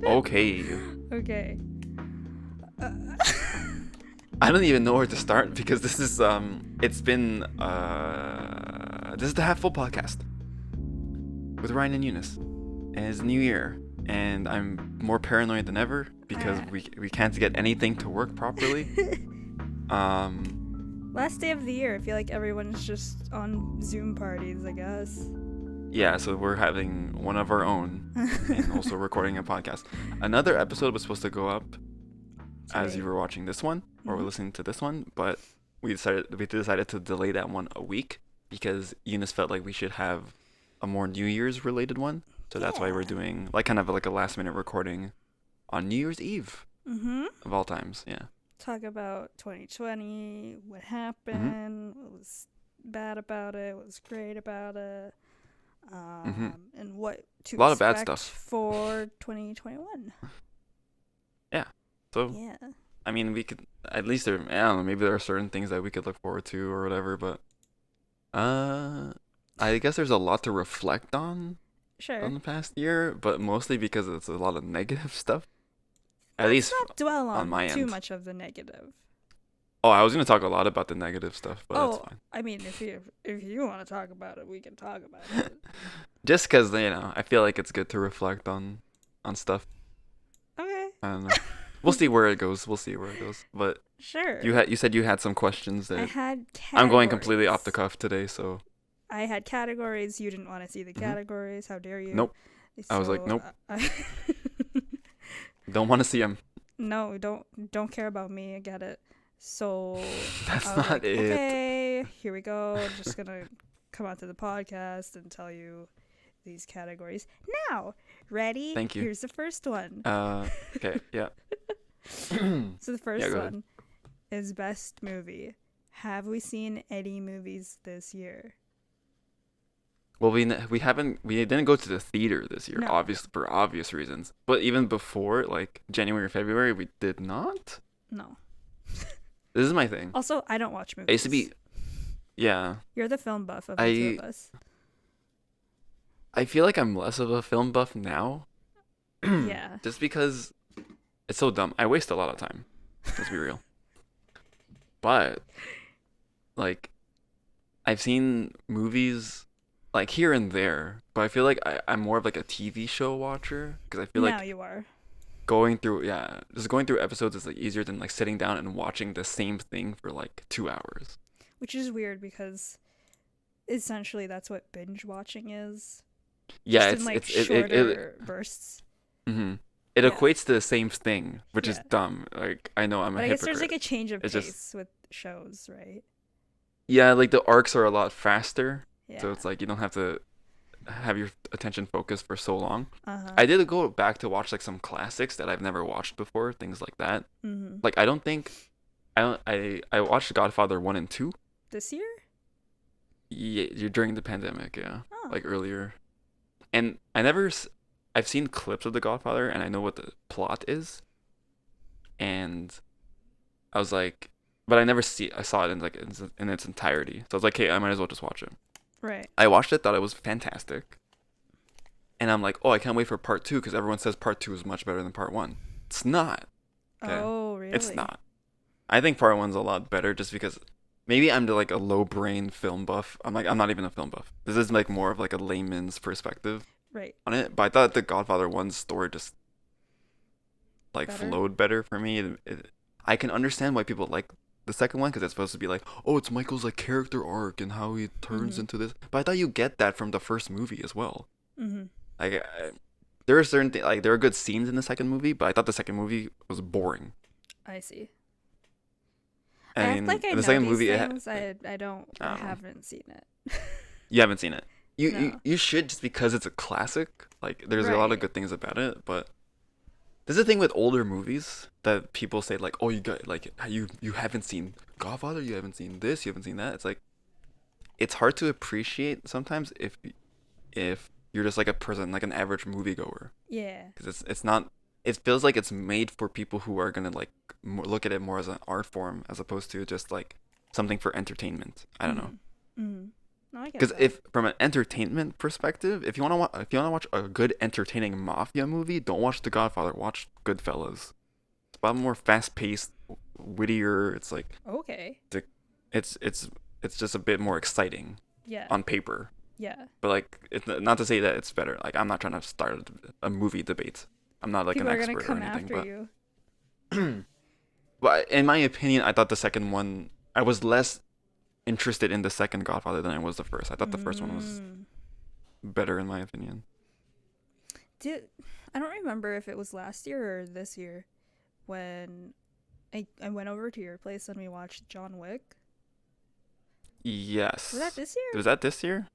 Okay. Okay. I don't even know where to start because this is this is the Half Full podcast with Ryan and Eunice. And it's New Year and I'm more paranoid than ever because we can't get anything to work properly. Last day of the year. I feel like everyone's just on Zoom parties, I guess. Yeah, so we're having one of our own and also recording a podcast. Another episode was supposed to go up as you were watching this one or were listening to this one, but we decided to delay that one a week because Eunice felt like we should have a more New Year's related one. So that's why we're doing like kind of like a last minute recording on New Year's Eve of all times. Yeah. Talk about 2020, what happened, what was bad about it, what was great about it, and what to a lot of expect bad stuff for 2021. Yeah. So Yeah. I mean, we could at least I don't know, maybe there are certain things that we could look forward to or whatever, but I guess there's a lot to reflect on Sure. the past year, but mostly because it's a lot of negative stuff. At Let's least not dwell on my too end. much of the negative. Oh, I was gonna talk a lot about the negative stuff, but that's fine. I mean, if you want to talk about it, we can talk about it. Just because I feel like it's good to reflect on stuff. Okay. I don't know. We'll see where it goes. But Sure. you said you had some questions I that had categories. I'm going completely off the cuff today, so I had categories. You didn't want to see the categories. How dare you? nope. I was like, nope. Don't want to see him. No, don't care about me. I get it. So That's I was not like, it. Okay, here we go. I'm just gonna come onto the podcast and tell you these categories. Now, ready? Thank you. Here's the first one. Okay, yeah. So the first go one is best movie. Have we seen any movies this year? Well, we didn't go to the theater this year, No. obviously for obvious reasons. But even before, like January or February, we did not. No. This is my thing. Also, I don't watch movies. I used to be, yeah. You're the film buff of the two of us. I feel like I'm less of a film buff now. Yeah. Just because it's so dumb. I waste a lot of time. Let's be real. But like, I've seen movies like here and there, but I feel like I'm more of like a TV show watcher because I feel Now like you are. going through episodes is like easier than like sitting down and watching the same thing for like 2 hours. Which is weird because essentially that's what binge watching is. Yeah, Just in, like, shorter bursts. It equates to the same thing, which is Yeah. dumb. Like I know I'm But a I guess hypocrite. there's like a change of It's pace just- with shows, right? Yeah, like the arcs are a lot faster, Yeah. so it's like you don't have to have your attention focused for so long. Uh-huh. I did go back to watch like some classics that I've never watched before, things like that. Like I watched Godfather 1 and 2. This year? Yeah, during the pandemic, yeah. Oh. Like earlier. And I've seen clips of The Godfather and I know what the plot is. And I was like, but I saw it in its entirety. So I was like, hey, I might as well just watch it. Right. I watched it, thought it was fantastic. And I'm like, oh, I can't wait for part 2 because everyone says part 2 is much better than part 1. It's not. Okay? Oh, really? It's not. I think part 1's a lot better just because maybe I'm like a low brain film buff. I'm not even a film buff. This is like more of like a layman's perspective Right. on it. But I thought the Godfather 1's story just like Better? flowed better for me. I can understand why people like the second one because it's supposed to be like, oh, it's Michael's like character arc and how he turns into this. But I thought you get that from the first movie as well. Like there are certain things, like there are good scenes in the second movie, but I thought the second movie was boring. I see. I I mean, act like I the know second these movie, things. I know. haven't seen it. You haven't seen it. No. You should just because it's a classic. Like there's a lot of Right. good things about it, but there's a thing with older movies that people say like, oh, you got like you haven't seen Godfather, you haven't seen this, you haven't seen that. It's like it's hard to appreciate sometimes if you're just like a person, like an average moviegoer, Yeah. because it's not. It feels like it's made for people who are gonna like look at it more as an art form as opposed to just like something for entertainment. I don't know. No, I get Because that. if from an entertainment perspective, if you want to watch a good entertaining mafia movie, don't watch The Godfather. Watch Goodfellas. It's a lot more fast paced, wittier. It's like Okay. it's it's it's just a bit more exciting Yeah. on paper. Yeah. But like, it's not to say that it's better. Like, I'm not trying to start a movie debate. I'm not like People an are gonna expert or come anything. after you. But in my opinion, I thought the second one, I was less interested in the second Godfather than I was the first. I thought the first one was Mm. better in my opinion. I don't remember if it was last year or this year when I went over to your place and we watched John Wick. Yes. Was that this year? Was that this year?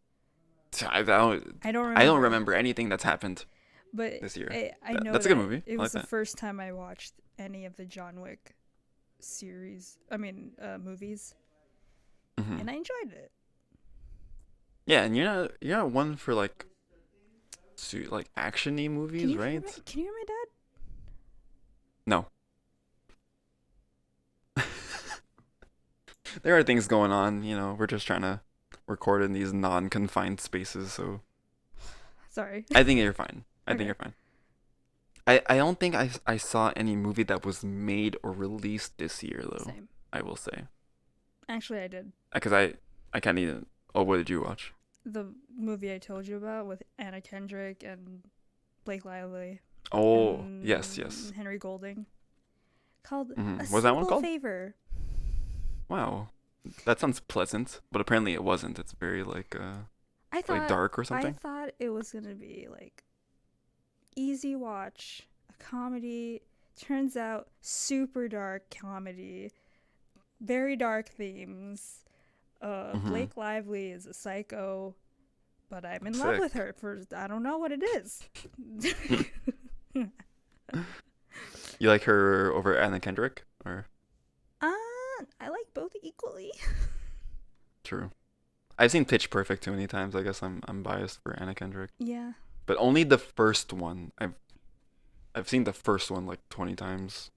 I don't I don't remember. I don't remember anything that's happened But this year. I know That's a good movie. it I was like the that. first time I watched any of the John Wick series. I mean, movies, Hmm. and I enjoyed it. Yeah, and you're not one for like like actiony movies, Can you hear right? Can you hear my dad? No. There are things going on, we're just trying to record in these non-confined spaces, so Sorry. I think you're fine. I think Okay. you're fine. I don't think I saw any movie that was made or released this year though. Same. I will say. Actually, I did. Because I can't even. Oh, what did you watch? The movie I told you about with Anna Kendrick and Blake Lively. Oh, and yes. Henry Golding. Called Mhm. A What's that one Simple called? Favor. Wow. That sounds pleasant, but apparently it wasn't. It's very like dark or I something. thought it was gonna be like easy watch, a comedy. Turns out super dark comedy, very dark themes. Mhm. Blake Lively is a psycho, but I'm in love Sick. with her for I don't know what it is. You like her over Anna Kendrick, or I like both equally. true? I've seen Pitch Perfect too many times. I guess I'm biased for Anna Kendrick, Yeah. but only the first one. I've seen the first one like 20 times.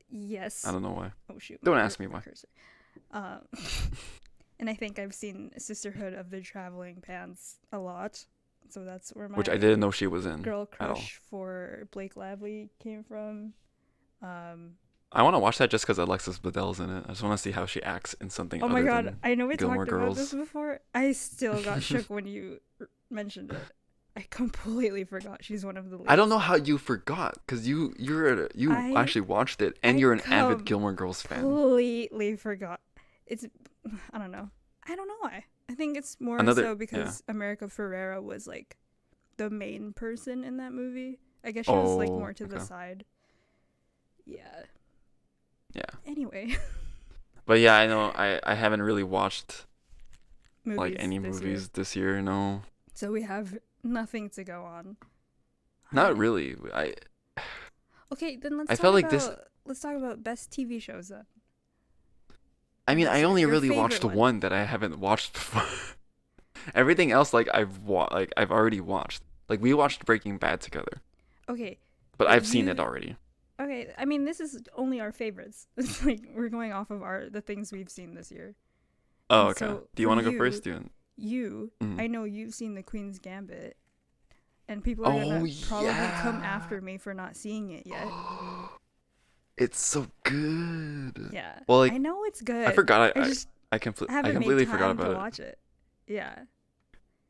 Yes. I don't know why. Oh shoot. Don't my ask me my why. cursor. Um, and I think I've seen Sisterhood of the Traveling Pants a lot, so that's where my Which I didn't know she was in girl at all. crush for Blake Lively came from. I want to watch that just because Alexis Bledell's in it. I just want to see how she acts in something Oh my other god, than I know we Gilmore talked about Girls. this before. I still got shook when you mentioned it. I completely forgot she's one of the leads. I don't know how you forgot, because you I- actually watched it and I you're an avid Gilmore Girls fan. Completely forgot. It's I don't know. I don't know why. I think it's more Another- so because America Ferrera was like the main person in that movie. I guess she was like more to the okay. side. Yeah. Yeah. Anyway, But yeah, I know I haven't really watched movies like any this movies year. this year, no. So we have nothing to go on. Not really. Okay, then let's I talk felt like about this- let's talk about best TV shows then. I mean, I only Your really favorite watched one. one that I haven't watched before. Everything else like I've already watched. Like we watched Breaking Bad together, Okay. but But I've seen you- it already. Okay, I mean this is only our favorites. It's like we're going off of the things we've seen this year. Oh, And okay. so Do you for want to go you- first? Mhm. I know you've seen The Queen's Gambit, and people are Oh, gonna probably come yeah. after me for not seeing it yet. It's so good. Yeah. Well, like I know it's good. I forgot. I just I haven't completely made forgot time to about it. watch it. Yeah.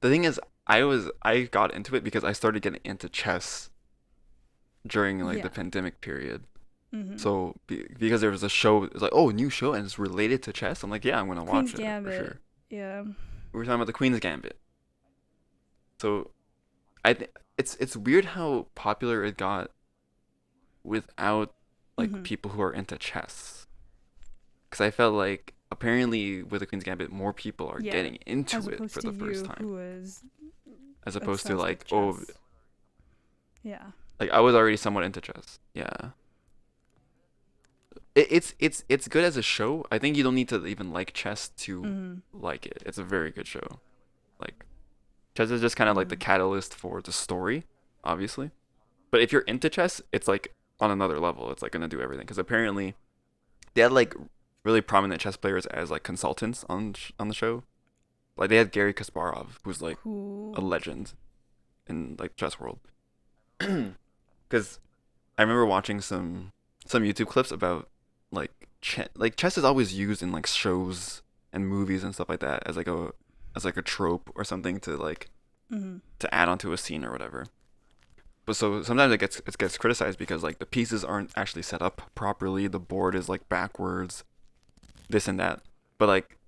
The thing is, I got into it because I started getting into chess during like Yeah. the pandemic period. Mm-hmm. So because there was a show, it's like, oh, new show and it's related to chess. I'm like, yeah, I'm gonna Queen's watch it Gambit. for sure. Yeah. We were talking about the Queen's Gambit. So, it's weird how popular it got without like Mhm. people who are into chess. Because I felt like apparently with the Queen's Gambit, more people are Yeah, getting into As it opposed for to the first you, time, who was as opposed to obsessed like, with oh, chess. Yeah. like I was already somewhat into chess. Yeah. It's good as a show. I think you don't need to even like chess to Mm-hmm. like it. It's a very good show. Like chess is just kind of like the Mhm. catalyst for the story, obviously. But if you're into chess, it's like on another level. It's like gonna do everything because apparently they had like really prominent chess players as like consultants on the show. Like they had Gary Kasparov, who's like a Who? legend in like chess world. Because I remember watching some YouTube clips about like like chess is always used in like shows and movies and stuff like that as like a trope or something to like Mm-hmm. to add onto a scene or whatever. But so sometimes it gets criticized because like the pieces aren't actually set up properly. The board is like backwards, this and that. But like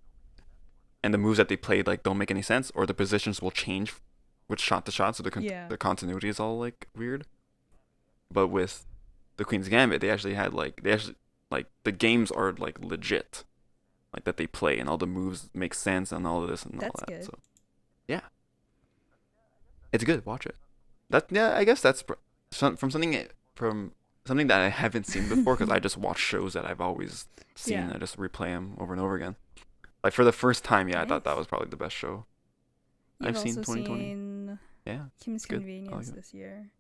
and the moves that they played like don't make any sense, or the positions will change with shot to shot, so Yeah. the continuity is all like weird. But with the Queen's Gambit, they actually like the games are like legit, like that they play and all the moves make sense and all of this and all That's that. good. So yeah, it's good. Watch it. That yeah, I guess that's from something that I haven't seen before because I just watch shows that I've always seen. Yeah. I just replay them over and over again. Like for the first time, yeah, I thought that Nice. was probably the best show You've I've seen also 2020. seen Yeah, Kim's it's good. I like Convenience it. this year.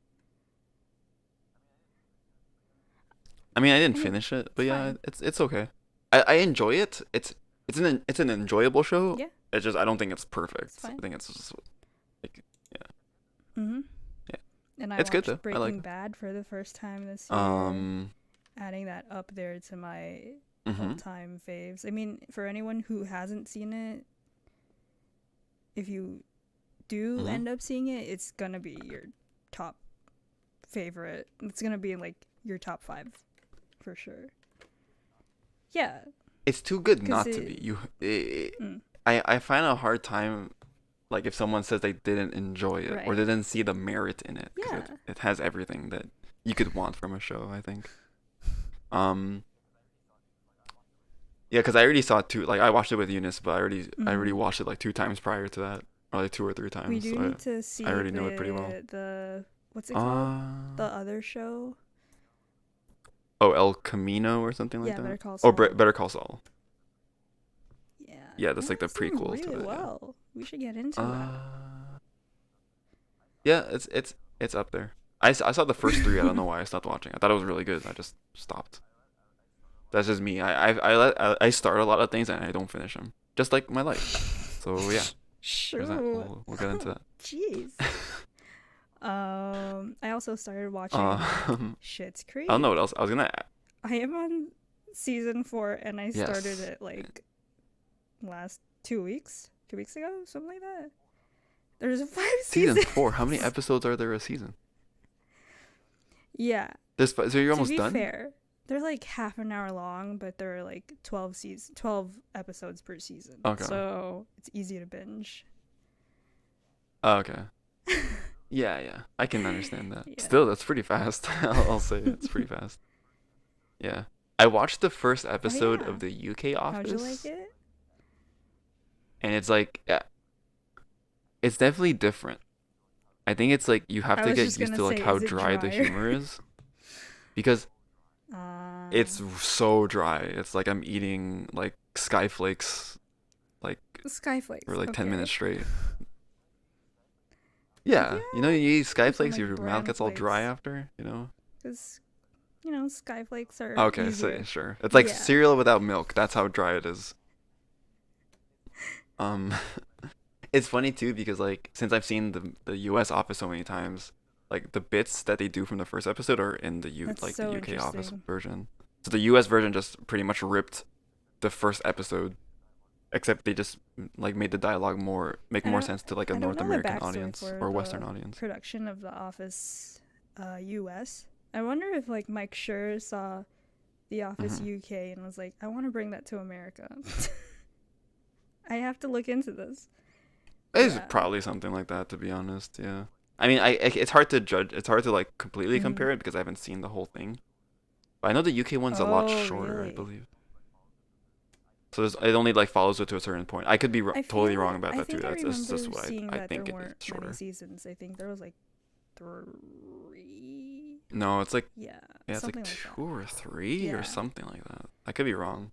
I mean, I didn't I mean, finish it, but it's yeah, fine. it's okay. I enjoy it. It's an enjoyable show. Yeah, It's just I don't think it's it's perfect. I fine. think it's just like Mm-hmm. yeah, And I it's good though. watched I like Breaking it. Bad for the first time this year, Um. adding that up there to my Mhm. all-time faves. I mean, for anyone who hasn't seen it, if you do Mhm. end up seeing it, it's gonna be your top favorite. It's gonna be like your top 5 for sure. Yeah, It's too good 'cause not to it. be. Mm, I find a hard time like if someone says they didn't enjoy it or right. didn't see the merit in it because Yeah. it has everything that you could want from a show. I think. Um. Yeah, because I already saw it too. Like I watched it with Eunice, but I already Mm. watched it like 2 times prior to that, or like 2 or 3 We times. do So need to see I already know it pretty well. the what's it called? The Uh other show. oh, El Camino or something like Yeah, that. Better Call Oh, Saul. Better Call Saul. Yeah, Yeah, that that's like the one's doing prequel to really it. Yeah. well. We should get into Uh, yeah, it's up there. I saw the first 3. I don't know that. why I stopped watching. I thought it was really good. I just stopped. That's just me. I start a lot of things and I don't finish them. Just like my life. So yeah, there's that. True. We'll get into that. Jeez. I also started watching Schitt's I don't know Creek. what else. I was gonna. I am on season 4, and I started Yes. it like last 2 weeks, 2 weeks ago, something like that. There's 5 Season seasons. 4. How many episodes are there a season? Yeah. So you're To almost be done? fair, they're like half an hour long, but they're like 12 episodes per season. Okay. So it's easy to binge. Oh, okay. Yeah. I can understand that. Yeah. Still, that's pretty fast. I'll say it's pretty fast. Yeah. I watched the first episode yeah. of the UK How'd you Office, like it? and it's like, yeah, it's definitely different. I think it's like you have I to was get just used gonna to like say, how is it dry the drier? humor is, because it's Uh, so dry. It's like I'm eating like skyflakes, like Skyflakes. for like 10 Okay. minutes straight. Yeah, you know, you eat From skyflakes, like your mouth bran gets all dry flakes, after, you know? because Skyflakes are Okay, so easier. sure. It's like Yeah. cereal without milk. That's how dry it is. Um, it's funny too because like since I've seen the US Office so many times, like the bits that they do from the first episode are in the That's like so the UK Office interesting. version. So the US version just pretty much ripped the first episode, except they just like made the dialogue make I more don't sense to like a I don't North know the American backstory audience for or Western the audience. production of The Office US. I wonder if like Mike Schur saw The Office Hmm. UK and was like, I want to bring that to America. I have to look into this. It's Yeah. probably something like that, to be honest. Yeah. I mean, it's hard to judge. It's hard to like completely Mm. compare it because I haven't seen the whole thing. But I know the UK one's a lot Oh, shorter, I really? believe. So it only like follows it to a certain point. I could be I totally feel wrong about I that too. think I That's remember just what seeing I that there think it is weren't many shorter. seasons. I think there was like 3. No, it's like Yeah, yeah, it's like something like 2 or 3 or Yeah. something like that. I could be wrong.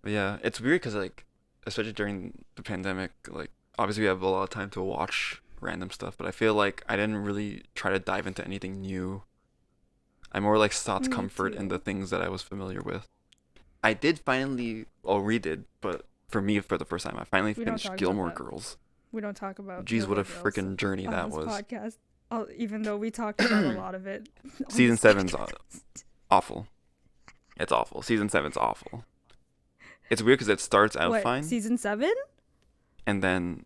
But yeah, it's weird because like, especially during the pandemic, like obviously we have a lot of time to watch random stuff, but I feel like I didn't really try to dive into anything new. I more like sought Me comfort in the too. things that I was familiar with. I did finally, or redid, but for me for the first time. I finally We don't finished talk about Gilmore that. Girls. We don't talk about Jeez, what Gilmore a Girls freaking journey on that this was. podcast. Even though we talked about a lot of it. On Season this 7's podcast. awful. It's awful. Season 7's awful. It's weird because it starts out What, fine, season 7? and then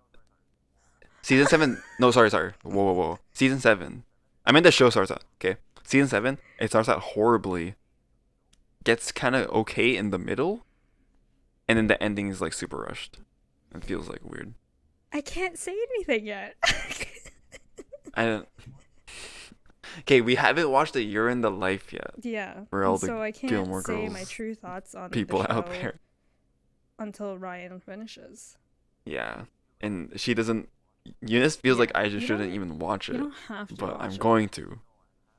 season 7. No, sorry. Whoa. Season 7. I mean, the show starts out okay. Season 7. It starts out horribly. Gets kind of okay in the middle, and then the ending is like super rushed. It feels like weird. I can't say anything yet. I don't. Okay, we haven't watched A Year in the Life yet. Yeah. For all and the so I can't Gilmore say Girls my true thoughts on people the show out there. until Ryan finishes. Yeah, and she doesn't. Eunice feels Yeah, like I just you shouldn't don't- even watch You it, don't have to but watch I'm it. going to.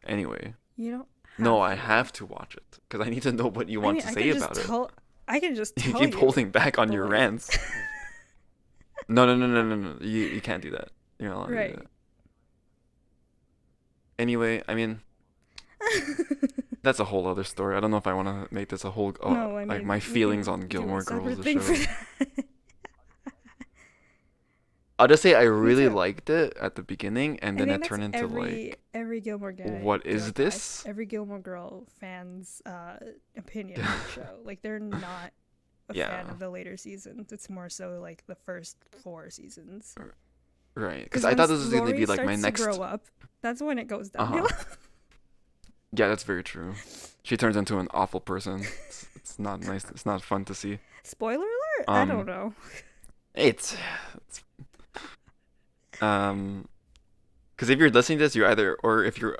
Anyway. You don't have No, to. I have to watch it because I need to know what you want to say about it. I can just You tell keep holding back on but your like- rants. No. You can't do that. You're not allowed to Right. do that. Anyway, I mean, that's a whole other story. I don't know if I want to make this a whole No, I like mean, my we feelings can on do a Gilmore Girls separate the thing show. for that. I'll just say I really too. liked it at the beginning, and I then think it turned that's into like, every Gilmore Girl. what is this? Every Gilmore Girl fan's opinion of the show. Like they're not a Yeah. fan of the later seasons. It's more so like the first 4 seasons. right? Because I thought this was gonna be like my next. Grow up. That's when it goes Uh-huh. downhill. Yeah, that's very true. She turns into an awful person. It's not nice. It's not fun to see. Spoiler alert! I Um, don't know. It's because if you're listening to this, you either, or if you're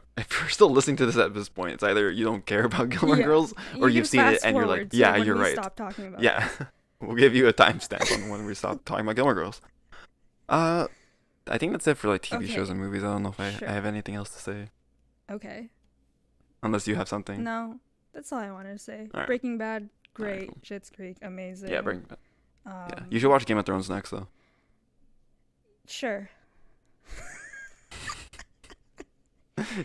still listening to this at this point, it's either you don't care about Gilmore Yeah. Girls, or You you've can seen it fast and you're forward like, to yeah, when you're we right. Stop talking about Yeah, we'll give you a timestamp on when we stop talking about Gilmore Girls. I think that's it for like TV shows Okay. and movies. I don't know if Sure. I have anything else to say, it. Okay. unless you have something. No, that's all I wanted to say. Alright. Breaking Bad, great. Alright, cool. Schitt's Creek, amazing. Yeah, yeah. Um, You should watch Game of Thrones next though. Sure.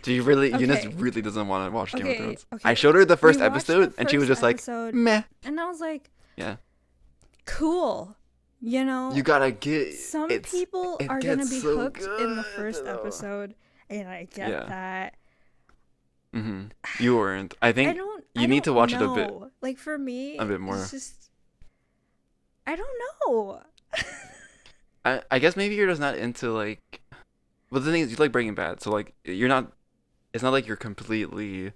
Do you really? Eunice Okay. really doesn't want to watch Game of Okay, Thrones. okay. I showed her the first We watched the episode, and she was first just like, episode, meh. And I was like, Yeah. cool. You know, You gotta get. some it's- people it are going to gets be so hooked in the good, first though. episode. And I get Yeah. that. Mm-hmm. You weren't. I I think don't. you I need to don't watch it a bit. know. Like for me, A bit more. It's just, I don't know. I guess maybe you're just not into like. Well, the thing is, you like Breaking Bad, so like you're not. It's not like you're completely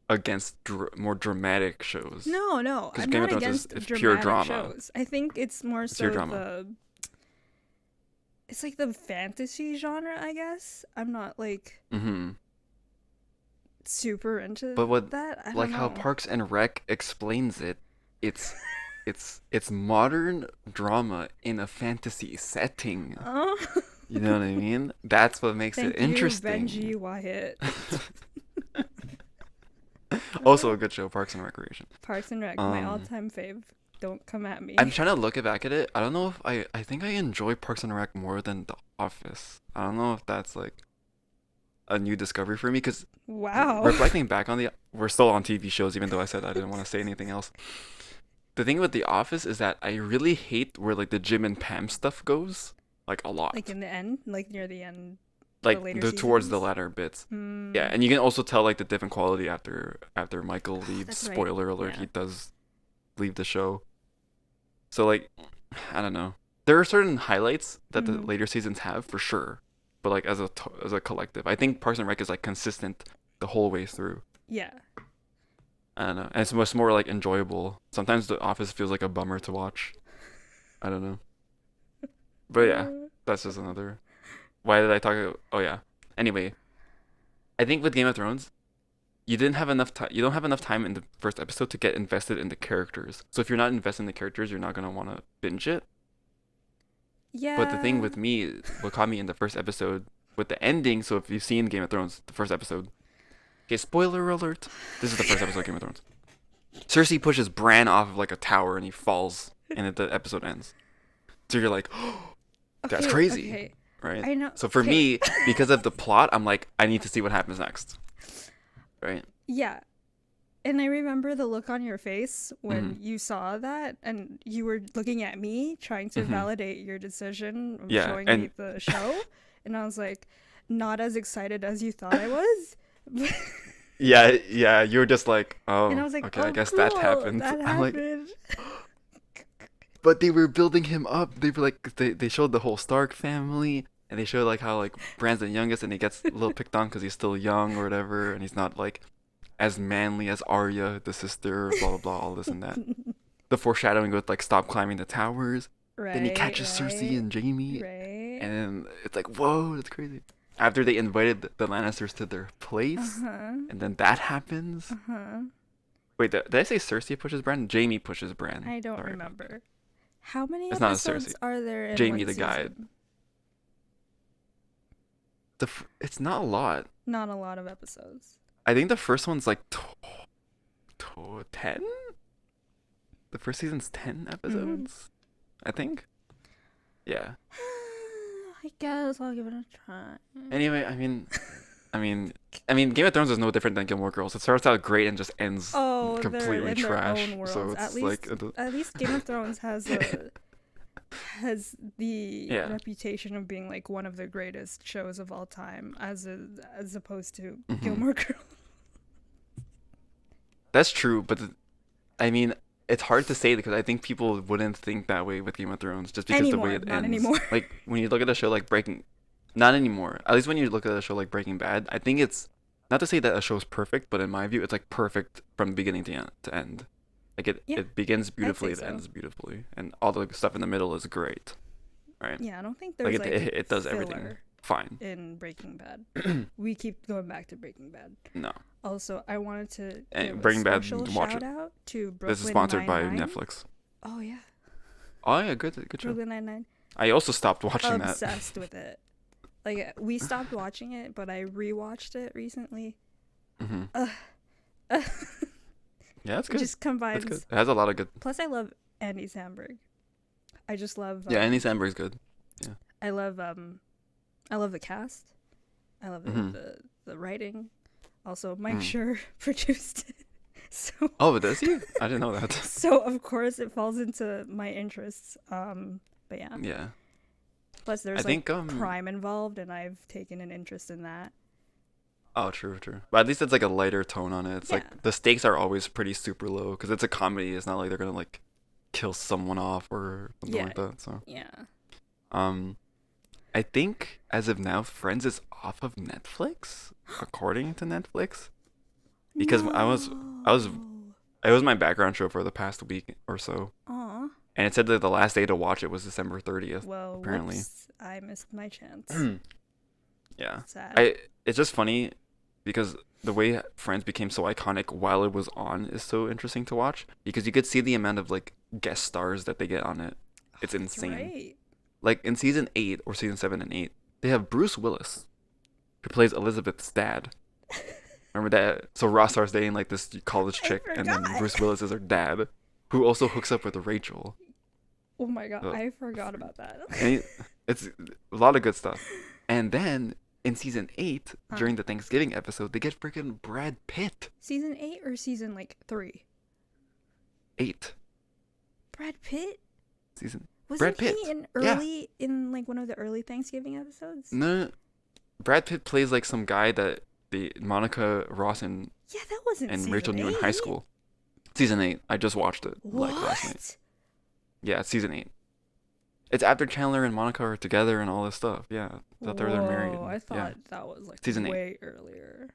against more dramatic shows. No, no. 'Cause I'm Game of not Thrones is- against it's pure dramatic drama. shows. I think it's more It's pure so drama. it's like the fantasy genre, I guess. I'm not like Mm-hmm. super into But what, that. I like don't how know. Parks and Rec explains it, it's, it's modern drama in a fantasy setting. Oh. You know what I mean? That's what makes Thank it interesting. you, Benji Wyatt. Also a good show, Parks and Recreation. Parks and Rec, my Um, all-time fave. Don't come at me. I'm trying to look back at it. I don't know if I think I enjoy Parks and Rec more than The Office. I don't know if that's like a new discovery for me because Wow. reflecting back on we're still on TV shows even though I said I didn't want to say anything else. The thing with The Office is that I really hate where like the Jim and Pam stuff goes, like a lot. Like in the end, like near the end. Like later towards the seasons? latter bits. Mm. Yeah, and you can also tell like the different quality after Michael leaves. That's right, Spoiler alert, yeah. he does leave the show. So like, I don't know. There are certain highlights that the Mhm. later seasons have for sure, but like as a collective, I think Parks and Rec is like consistent the whole way through. Yeah. I don't know, and it's much more like enjoyable. Sometimes The Office feels like a bummer to watch. I don't know, but yeah, that's just another. Why did I talk? Oh yeah. Anyway, I think with Game of Thrones, you didn't have enough time. You don't have enough time in the first episode to get invested in the characters. So if you're not invested in the characters, you're not gonna want to binge it. Yeah. But the thing with me, what caught me in the first episode with the ending. So if you've seen Game of Thrones, the first episode. Okay, spoiler alert. This is the first episode of Game of Thrones. Cersei pushes Bran off of like a tower and he falls, and the episode ends. So you're like, oh, that's crazy. Okay. right? I know. So for okay. me, because of the plot, I'm like, I need to see what happens next. Right? Yeah. And I remember the look on your face when Mhm. you saw that and you were looking at me trying to Mhm. validate your decision of Yeah, showing me and the show. And I was like, not as excited as you thought I was. yeah, you were just like, And I oh, was like, okay, I oh, guess that cool, happened. that I'm like, happened. but they were building him up. They were like, they showed the whole Stark family, and they showed like how like Bran's the youngest, and he gets a little picked on because he's still young or whatever, and he's not like as manly as Arya, the sister, blah blah blah, all this and that. The foreshadowing with like stop climbing the towers. Then he Right, catches Cersei right, and Jaime, right. and then it's like, whoa, that's crazy. After they invited the Lannisters to their place, Uh-huh. and then that happens. Uh-huh. Wait, did I say Cersei pushes Bran? Jaime pushes Bran. I don't Sorry. remember. How many It's not a episodes Cersei. are there in Jaime one the guide. season? It's not a lot. Not a lot of episodes. I think the first one's like 10? The first season's 10 episodes? I think. Yeah. I guess I'll give it a try. Anyway, I mean, Game of Thrones is no different than Gilmore Girls. It starts out great and just ends Oh, they're completely in their trash. own worlds. So it's like, At least Game of Thrones has the Yeah. reputation of being like one of the greatest shows of all time, as opposed to Mhm. Gilmore Girls. That's true, but I mean, it's hard to say because I think people wouldn't think that way with Game of Thrones just because the way Anymore, it not ends. anymore. Like when you look at a show like not anymore. At least when you look at a show like Breaking Bad, I think it's not to say that a show's perfect, but in my view, it's like perfect from beginning to end. Like Yeah, it begins beautifully, it so. ends beautifully, and all the stuff in the middle is great, right? Yeah, I don't think Like there's it does everything filler fine. in Breaking Bad. We keep going back to Breaking Bad. No, Also, I wanted to And give Breaking a Bad, special watch shout it. out to Brooklyn this is sponsored by Nine-Nine. Netflix. Oh yeah, Oh yeah, good show. Brooklyn Nine-Nine. I also stopped watching that. Obsessed with it. Like we stopped watching it, but I rewatched it recently. Hmm. Uh, Yeah, it's it good. just combines. It's good. It has a lot of good. Plus, I love Andy Samberg. I just love. Yeah, Andy Samberg's good. I love the cast. I love Mhm. the writing. Also, Mike Mhm. Schur produced it. So Oh, does he? I didn't know that. so of course it falls into my interests. But yeah. Yeah. Plus there's I think crime involved, and I've taken an interest in that. Oh, true. But at least it's like a lighter tone on it. It's Yeah. like the stakes are always pretty super low because it's a comedy. It's not like they're gonna like kill someone off or something Yeah. like that. So Yeah. I think as of now, Friends is off of Netflix, according to Netflix, because I was it was my background show for the past week or so, Aw. and it said that the last day to watch it was December 30th. Well, Apparently. whoops, I missed my chance. Yeah. Sad. It's just funny because the way Friends became so iconic while it was on is so interesting to watch because you could see the amount of like guest stars that they get on it. It's That's insane. right. Like in season 8 or season 7 and 8, they have Bruce Willis who plays Elizabeth's dad. Remember that? So Ross starts dating like this college I chick and then forgot. Bruce Willis is her dad who also hooks up with Rachel. Oh my god, Oh. I forgot about that. And it's a lot of good stuff. And then in season 8, during the Thanksgiving episode, they get freaking Brad Pitt. Season 8 or season 3? 8 Brad Pitt? season. Wasn't Brad Pitt. he in Yeah. in like one of the early Thanksgiving episodes? No, Brad Pitt plays like some guy that the Monica Ross and Yeah, that wasn't season Rachel knew in high 8. school. Season 8. I just watched it What? like last night. Yeah, it's season 8. It's after Chandler and Monica are together and all this stuff. Yeah, after they're married. Whoa, I thought Yeah. that was like Season 8. way earlier.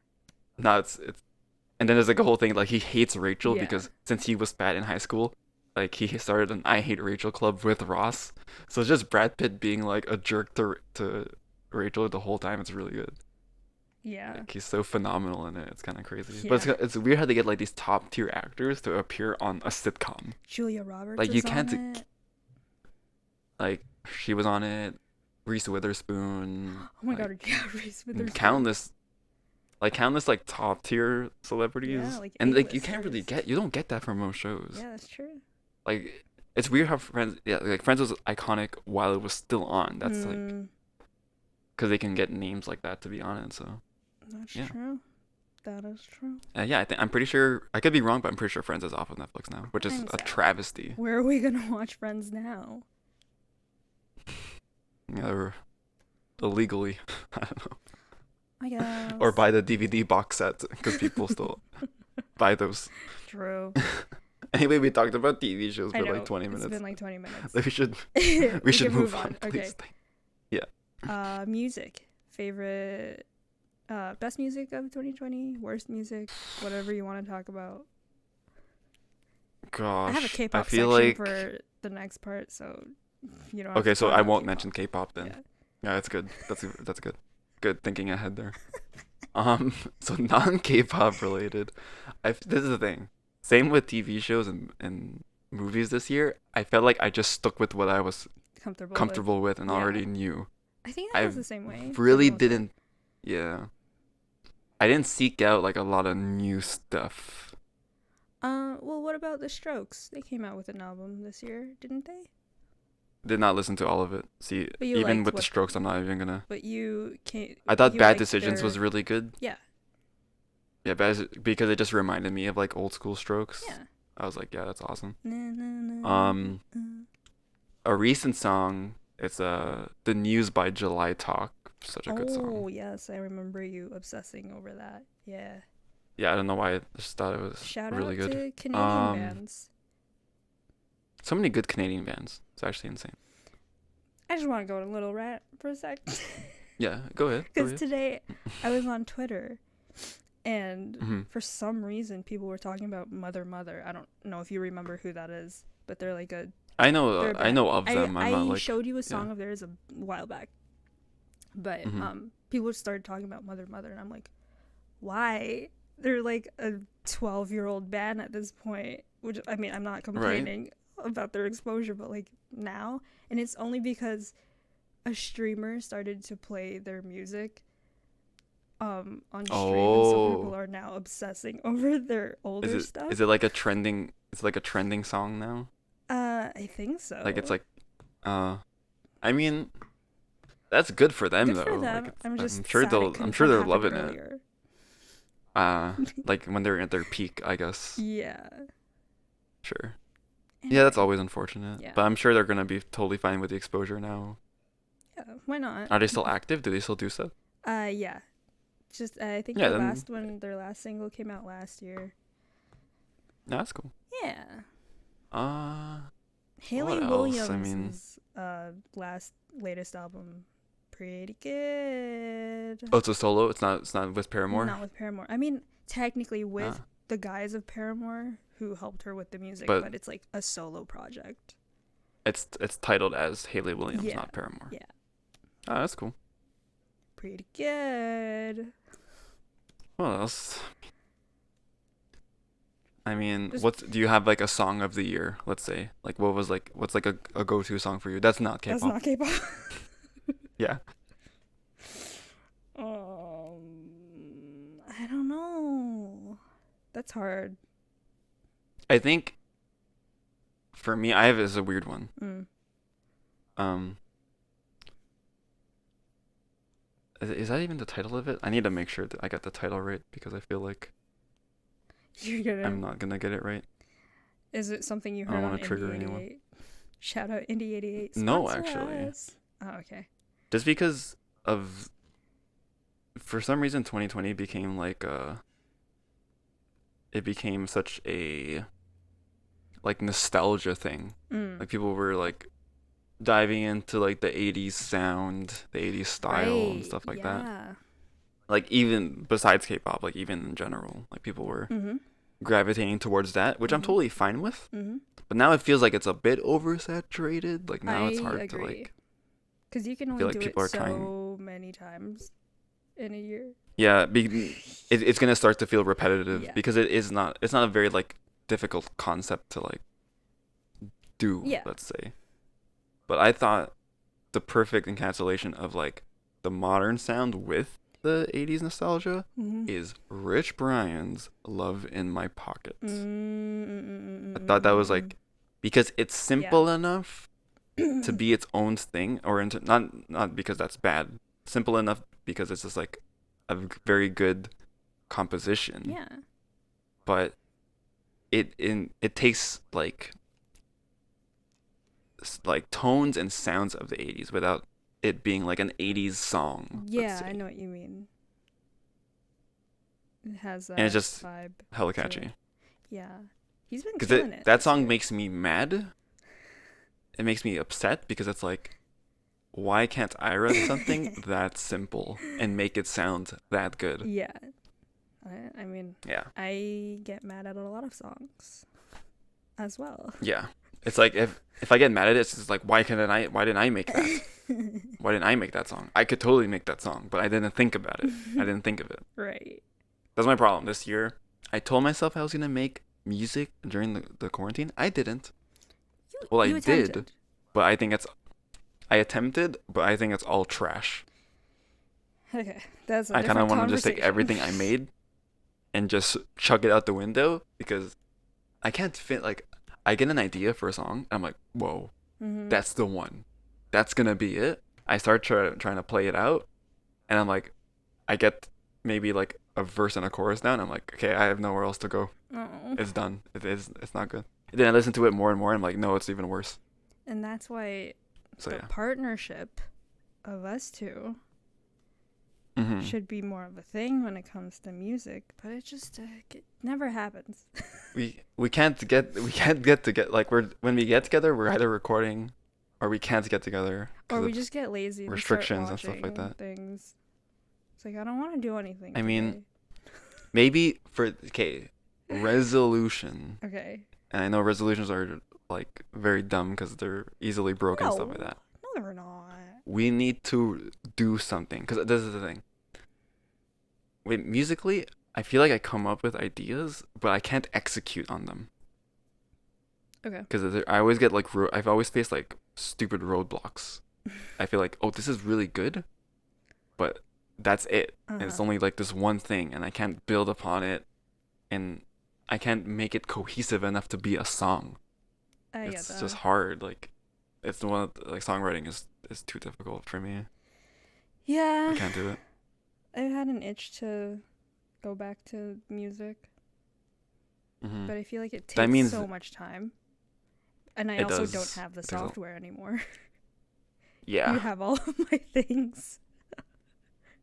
No, it's and then there's like a whole thing like he hates Rachel Yeah. because since he was fat in high school, like he started an I Hate Rachel club with Ross. So it's just Brad Pitt being like a jerk to Rachel the whole time. It's really good. Yeah. Like he's so phenomenal in it. It's kind of crazy. But Yeah. it's weird how they get like these top tier actors to appear on a sitcom. Julia Roberts Like, is you can't on it. Like she was on it, Reese Witherspoon. Oh my like, god, yeah, Reese Witherspoon. countless like top tier celebrities. Yeah, like and like you can't really A-listers. you don't get that from most shows. Yeah, that's true. Like it's weird how Friends was iconic while it was still on. That's like because they can get names like that to be on it. So That's yeah. true. That is true. Yeah, I'm pretty sure, I could be wrong, but I'm pretty sure Friends is off of Netflix now, which is I'm a sad. travesty. Where are we gonna watch Friends now? Yeah, or illegally. I don't know. I guess. Or buy the DVD box set, because people still buy those. True. Anyway, we talked about TV shows I for know. like 20 minutes. It's been like 20 minutes. We should we should can move on, please. Okay. Yeah. Music. Favorite best music of 2020, worst music, whatever you want to talk about. Gosh. I have a K-pop feel section like... for the next part, so you don't have Okay, to so talk I about won't K-pop. mention K-pop then. Yeah. Yeah, that's good. That's good. Good thinking ahead there. So non-K-pop related. This is the thing. Same with TV shows and movies this year. I felt like I just stuck with what I was comfortable with and Yeah. already knew. I think that was the same way. Really for the most didn't. Yeah. I didn't seek out like a lot of new stuff. Well, what about the Strokes? They came out with an album this year, didn't they? Did not listen to all of it. See, But you even liked with the what- Strokes, I'm not even gonna. But you can't. I thought you Bad liked Decisions their- was really good. Yeah. Yeah, because it just reminded me of like old school Strokes. Yeah. I was like, yeah, that's awesome. Na, na, na, Um, uh. A recent song. It's The News by July Talk. Such a good song. Oh yes, I remember you obsessing over that. Yeah. Yeah, I don't know why. I just thought it was Shout really out good. to Canadian bands. So many good Canadian bands. It's actually insane. I just want to go on a little rant for a sec. Yeah, go ahead. Because today I was on Twitter, and Mhm. for some reason people were talking about Mother Mother. I don't know if you remember who that is, but they're like a. I know. they're a I know band. of them. I'm not I like. showed you a song of theirs a while back, but Mhm. people started talking about Mother Mother, and I'm like, why? They're like a 12-year-old band at this point. Which I mean, I'm not complaining about their exposure, but like now, and it's only because a streamer started to play their music on stream, and so people are now obsessing over their older stuff. Is it like a trending? It's like a trending song now. I think so. Like it's like, I mean, that's good for them Good though. for them. Like, I'm just sure sad it I'm sure couldn't they're have loving happened it. earlier. Like when they're at their peak, I guess. Yeah. Sure. Yeah, that's always unfortunate. Yeah. But I'm sure they're gonna be totally fine with the exposure now. Yeah, why not? Are they still active? Do they still do stuff? Yeah. Just I think Yeah, their then- their last single came out last year. No, that's cool. Yeah. What Haley else? Williams' latest album, pretty good. Oh, it's a solo. It's not with Paramore. Not with Paramore. I mean, technically with Ah. the guys of Paramore who helped her with the music, But- but it's like a solo project. It's titled as Haley Williams, Yeah, not Paramore. yeah. Oh, that's cool. Pretty good. What else? I mean, Just- do you have like a song of the year? Let's say, like, what's like a go-to song for you? That's not K-pop. That's not K-pop. Yeah. I don't know. That's hard. I think for me, is a weird one. Is that even the title of it? I need to make sure that I got the title right because I feel like You're gonna. I'm not gonna get it right. Is it something you I don't heard on wanna trigger Indie anyone. 88? Shout out Indie 88. No, Sponsor actually. us. Oh, okay. Just because of, for some reason, 2020 became like it became such a like nostalgia thing. Like people were like diving into like the 80s sound, the 80s style and stuff like that. Like even besides K-pop, like even in general, like people were gravitating towards that, which I'm totally fine with. But now it feels like it's a bit oversaturated. Like now it's hard to like. Because you can feel only like do people it are trying- so many times in a year. Yeah, it's gonna start to feel repetitive Yeah. because it's not a very like difficult concept to like do. Yeah. Let's say. But I thought the perfect encapsulation of like the modern sound with the 80s nostalgia is Rich Brian's "Love in My Pockets." I thought that was like, because it's simple enough to be its own thing, or not because that's bad. Simple enough because it's just like a very good composition. Yeah. But it takes like tones and sounds of the 80s without it being like an 80s song. Yeah, I know what you mean. It has that and it's just vibe. hella catchy. Yeah. He's been Because killing it. that song makes me mad. It makes me upset because it's like, why can't I write something that simple and make it sound that good? Yeah. I mean, Yeah. I get mad at a lot of songs as well. Yeah. It's like if I get mad at it, it's just like, why didn't I make that? Why didn't I make that song? I could totally make that song, but I didn't think about it. I didn't think of it. Right. That's my problem this year. I told myself I was going to make music during the quarantine. I didn't. I did, but I attempted, but I think it's all trash. Okay, that's I kind of want to just take everything I made and just chuck it out the window because I can't fit, like, I get an idea for a song, and I'm like, whoa, that's the one. That's going to be it. I start trying to play it out, and I'm like, I get maybe like a verse and a chorus down. I'm like, okay, I have nowhere else to go. Oh. It's done. It's not good. And then I listen to it more and more, and I'm like, no, it's even worse. And that's why the partnership of us two should be more of a thing when it comes to music, but it just it never happens. we can't get together. Like when we get together, we're either recording, or we can't get together. Or we just get lazy. Restrictions and stuff like that. Things. It's like I don't want to do anything. I mean, maybe resolution. Okay. And I know resolutions are like very dumb because they're easily broken and stuff like that. No, they're not. We need to do something because this is the thing. Musically, I feel like I come up with ideas, but I can't execute on them. Okay. Because I always get like I've always faced like stupid roadblocks. I feel like, oh, this is really good, but that's it. And it's only like this one thing, and I can't build upon it, and I can't make it cohesive enough to be a song. It's just hard. Like, it's the one like songwriting is too difficult for me. Yeah. I can't do it. I've had an itch to go back to music, but I feel like it takes so much time, and I also don't have the software anymore. Yeah. You have all of my things.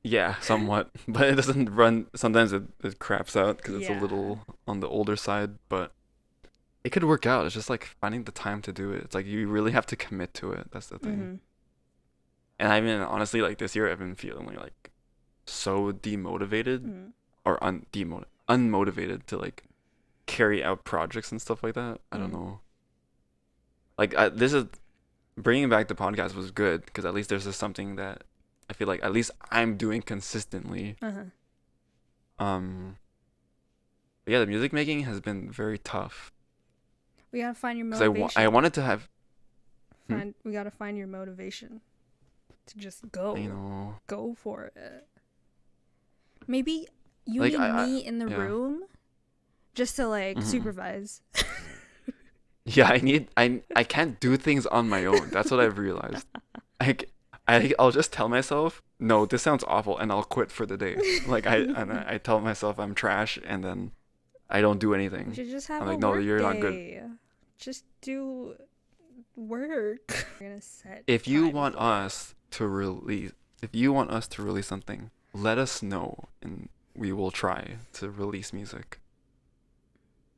Yeah, somewhat, but it doesn't run. Sometimes it craps out because it's a little on the older side, but it could work out. It's just like finding the time to do it. It's like you really have to commit to it. That's the thing. And I mean, honestly, like this year, I've been feeling like so demotivated or unmotivated to like carry out projects and stuff like that. I don't know. Like this is bringing back the podcast was good because at least there's just something that I feel like at least I'm doing consistently. But yeah, the music making has been very tough. We gotta find your motivation. I wanted to have. We gotta find your motivation to just go. You know. Go for it. Maybe you need me in the room just to like supervise. Yeah, I can't do things on my own. That's what I've realized. I'll just tell myself, no, this sounds awful, and I'll quit for the day. Like I tell myself I'm trash, and then I don't do anything. You should just have I'm like, no, you're not good. Just do work. We're gonna set. If you want us to release something, let us know, and we will try to release music.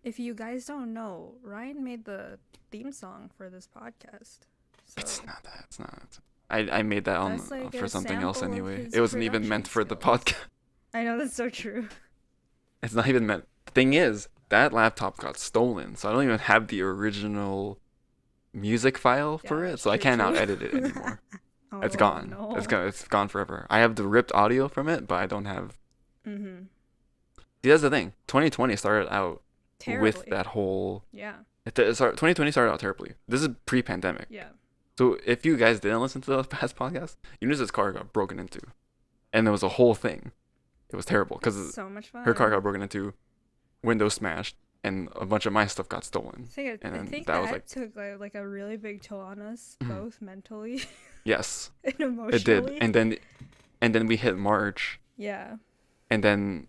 If you guys don't know, Ryan made the theme song for this podcast. So It's not that. It's not. I made that on like for something else anyway. It It wasn't even meant for the podcast. I know, that's so true. It's not even meant. The thing is, that laptop got stolen, so I don't even have the original music file for it, so I cannot edit it anymore. It's gone. No. It's gone forever. I have the ripped audio from it, but I don't have. See, that's the thing. 2020 started out terribly. with that whole. 2020 started out terribly. This is pre-pandemic. Yeah. So if you guys didn't listen to the past podcast, Eunice's car got broken into, and there was a whole thing. It was terrible because so much fun. Her car got broken into, windows smashed, and a bunch of my stuff got stolen. I think that was like took like a really big toll on us both mentally. Yes. And emotionally. It did, and then we hit March. Yeah. And then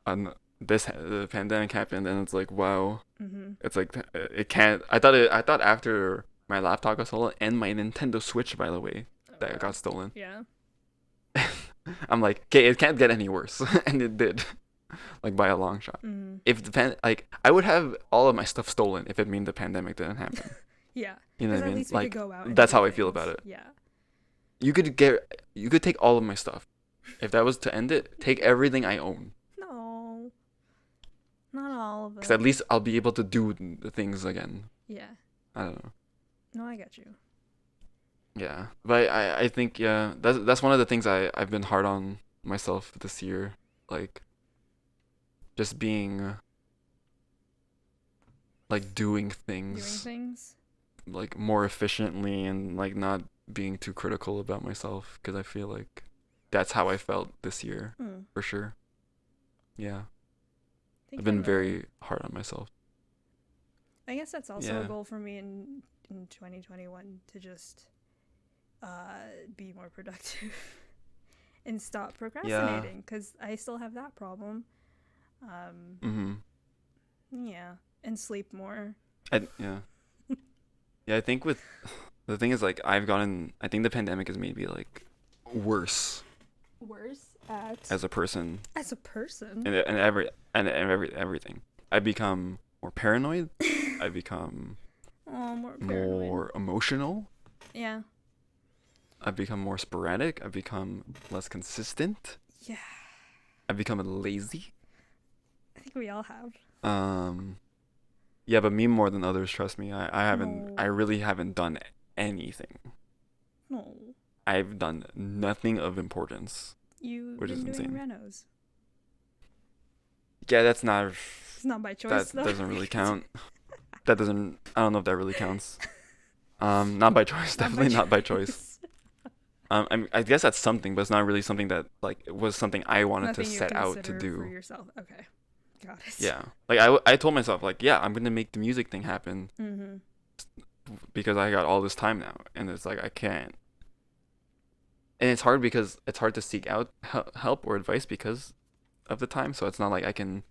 the pandemic happened, and it's like, wow. Mm-hmm. It's like it can't. I thought after my laptop got stolen and my Nintendo Switch, by the way, Oh, that wow. got stolen. Yeah. I'm like, okay, it can't get any worse, and it did, like by a long shot. Mm-hmm. If like I would have all of my stuff stolen if it mean the pandemic didn't happen. Yeah. You know what I At mean? least we Like could go out and that's do how I feel things. about it. Yeah. You could take all of my stuff. If that was to end it, take everything I own. No. Not all of it. Because at least I'll be able to do the things again. Yeah. I don't know. No, I get you. Yeah, but I think yeah, that's one of the things I've been hard on myself this year, like just being like doing Doing things things. like more efficiently and like not being too critical about myself because I feel like that's how I felt this year for sure. Yeah, I've been very hard on myself. I guess that's also a Yeah. goal for me in 2021 to just be more productive and stop procrastinating because I still have that problem. Yeah, and sleep more. Yeah. Yeah, I think with the thing is like I think the pandemic has made me like worse Worse at as a person as a person. and everything. I become more paranoid. I become More paranoid. more emotional. Yeah. I become more sporadic. I become less consistent. Yeah. I become lazy. I think we all have. Yeah, but me more than others, trust me. I haven't No. I really haven't done anything. No. I've done nothing of importance. You've Which been is doing insane. renos. Yeah, that's not It's not by choice, that though. doesn't really count. That doesn't I don't know if that really counts. Not by choice, definitely not by choice. I guess that's something, but it's not really something that like it was something I wanted Nothing to you set out to consider do. for yourself. Okay. Got it. Yeah. Like I told myself like, yeah, I'm going to make the music thing happen Mm-hmm. because I got all this time now and it's like I can't. And it's hard because it's hard to seek out help or advice because of the time, so it's not like I can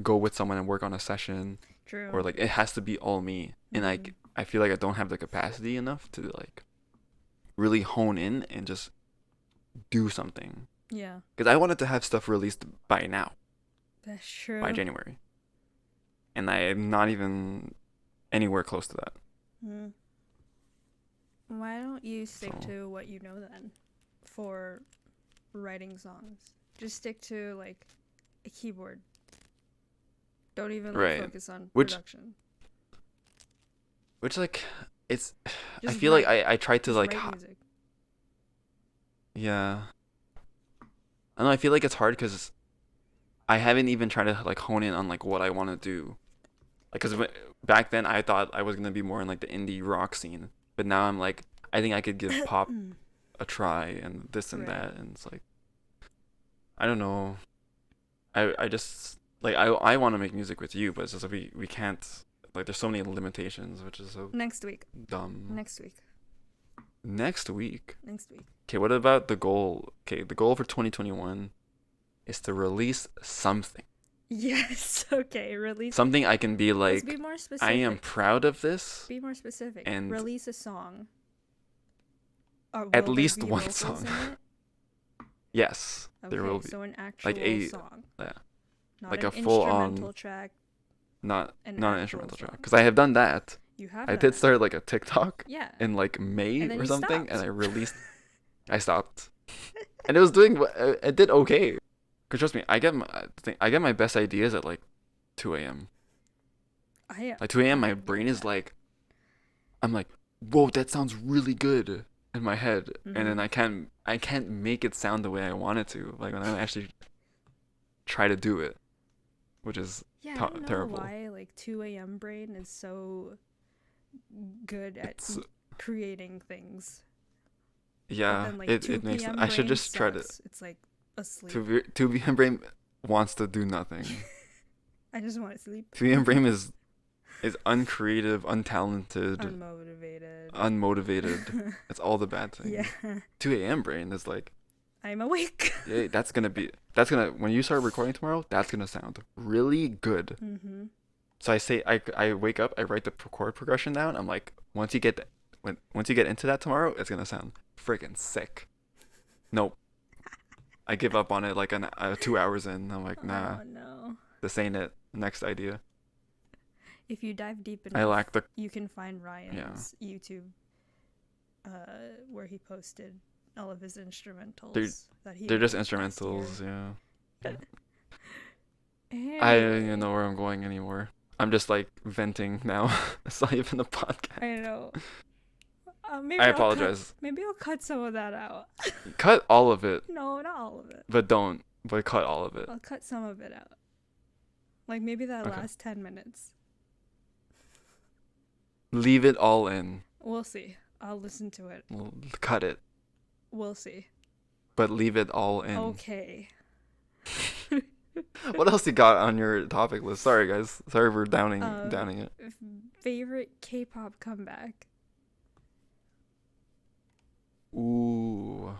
go with someone and work on a session. True. Or like it has to be all me. And Mhm. I feel like I don't have the capacity enough to like really hone in and just do something. Yeah. Because I wanted to have stuff released by now, That's true. by January. And I am not even anywhere close to that. Mm. Why don't you stick So- to what you know then for writing songs? Just stick to like a keyboard. Don't even like, Right. focus on Which- production. Which like it's I Just feel like write. I tried to Just like write music. yeah. I don't know, I feel like it's hard because I haven't even tried to like hone in on like what I want to do. Like, cause back then I thought I was gonna be more in like the indie rock scene, but now I'm like I think I could give pop a try and this and Right. that, and it's like I don't know. I just like I want to make music with you, but it's just like we can't. Like there's so many limitations, which is so Next week. dumb. Next week. Next week. Next week. Okay, what about the goal? Okay, the goal for 2021 is to release something. Yes. Okay. Release. Something I can be Let's like, be more specific. I am proud of this. Be more specific. and- release a song. Will At there least be one vocals song. in it? Yes, Okay, there will be. so an actual a- song. Yeah, Not like an a full-on- instrumental track. not An not an actual instrumental track. song. Because I have done that. You have I that. did start like a TikTok Yeah. in like May And then or you something, stopped. and I released. I stopped, and it was doing. It did okay. Cause trust me, I get my best ideas at like 2 a.m. Like 2 a.m. my brain is like, I'm like, whoa, that sounds really good in my head, and then Mhm. I can't make it sound the way I want it to. Like when I actually try to do it, which is Yeah, I don't know terrible. why like 2 a.m. brain is so good at It's creating things. yeah. But then, like, it 2 makes. p.m. I should brain just try to. sucks. It's like asleep. 2 p.m. brain wants to do nothing. I just want to sleep. 2 p.m. brain is uncreative, untalented, Unmotivated. unmotivated. It's all the bad things. Yeah. 2 a.m. brain is like, I'm awake. Yeah, when you start recording tomorrow, that's gonna sound really good. Mm-hmm. So I wake up, I write the chord progression down. I'm like, once you get into that tomorrow, it's gonna sound freaking sick. Nope. I give up on it like 2 hours in. I'm like, nah, Oh no. this ain't it. Next idea. If you dive deep I enough, lack the you can find Ryan's YouTube, where he posted all of his instrumentals that he they're just made last instrumentals, year. yeah. Anyway. I don't even know where I'm going anymore. I'm just like venting now. It's not even a podcast. I know. Maybe I apologize. Maybe I'll cut some of that out. Cut all of it. No, not all of it. But cut all of it. I'll cut some of it out. Like maybe that Okay. last 10 minutes. Leave it all in. We'll see. I'll listen to it. We'll cut it. We'll see. But leave it all in. Okay. What else you got on your topic list? Sorry, guys. Sorry for downing it. Favorite K-pop comeback? Ooh.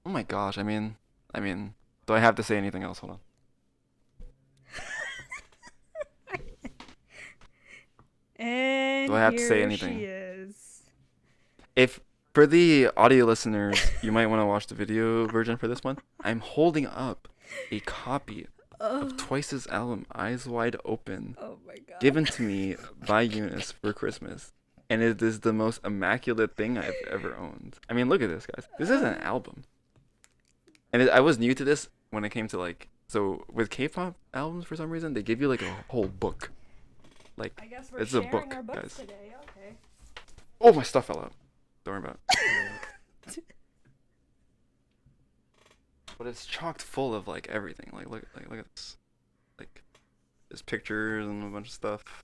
Oh my gosh. I mean, do I have to say anything else? Hold on. And Do I have to say here anything? she is. If for the audio listeners, you might want to watch the video version for this one. I'm holding up a copy of Twice's album Eyes Wide Open, Oh my god. given to me by Eunice for Christmas. And it is the most immaculate thing I've ever owned. I mean, look at this, guys. This is an album. And I was new to this when it came to like, so with K-pop albums, for some reason, they give you like a whole book. Like, I guess we're it's a sharing book, our books guys. today. Okay. Oh, my stuff fell out. Don't worry about it. But it's chocked full of like everything. Like look at this. Like there's pictures and a bunch of stuff.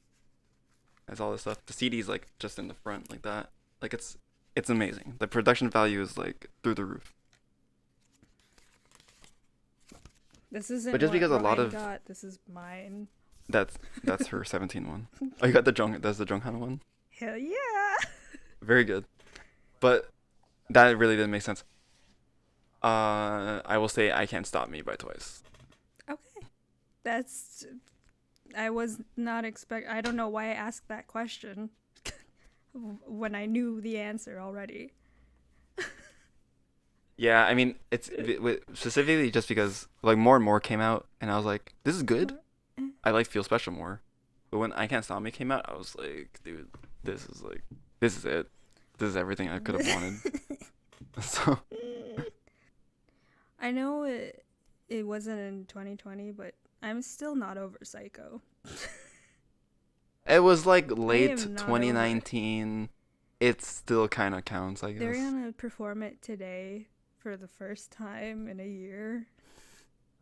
There's all this stuff. The CD's like just in the front like that. Like it's amazing. The production value is like through the roof. This isn't But just what because a lot Ryan of- got. This is mine. That's her 17 one. Oh, you got that's the Junghan one? Hell yeah. Very good. But that really didn't make sense. I will say I Can't Stop Me by Twice. Okay. That's. I was not I don't know why I asked that question when I knew the answer already. Yeah, I mean, it's specifically just because like more and more came out, and I was like, this is good. I like Feel Special more. But when I Can't Stop Me came out, I was like, dude, this is it. This is everything I could have wanted. So I know it wasn't in 2020, but I'm still not over Psycho. it was like am late not over it. 2019. It still kind of counts, I guess. They're gonna perform it today for the first time in a year.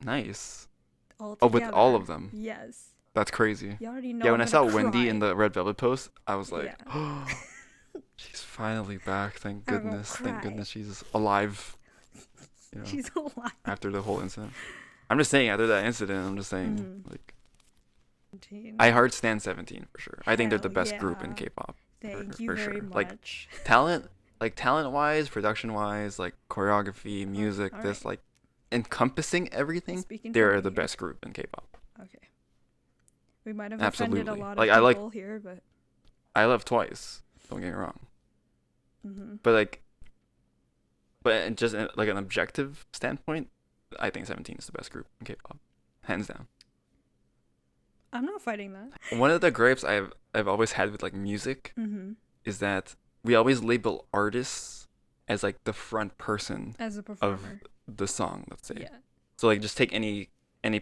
Nice. All Oh, with all together. of them. Yes. That's crazy. You already know. Yeah, I'm when I saw gonna Wendy cry. in the Red Velvet post, I was like, Yeah. oh, she's finally back. Thank I'm gonna goodness. Thank cry. goodness she's alive. You know, She's alive. after the whole incident. I'm just saying, after that incident, I'm just saying, Mhm. like, 17. I heard Stand 17 for sure. I think they're the Hell best group in yeah. K-pop. Thank for you very sure. much. Like, talent-wise, production-wise, like choreography, music, all this right. like encompassing everything. Speaking They're for the me best group in K-pop. here. Okay. We might have offended a Absolutely. lot of Like, I like- people here, but. I love Twice. Don't get me wrong. Mm-hmm. But just like an objective standpoint, I think 17 is the best group in K-pop, hands down. I'm not fighting that. One of the gripes I've always had with like music Mm-hmm. is that we always label artists as like the front person As a of performer. the song, let's say. Yeah. So like just take any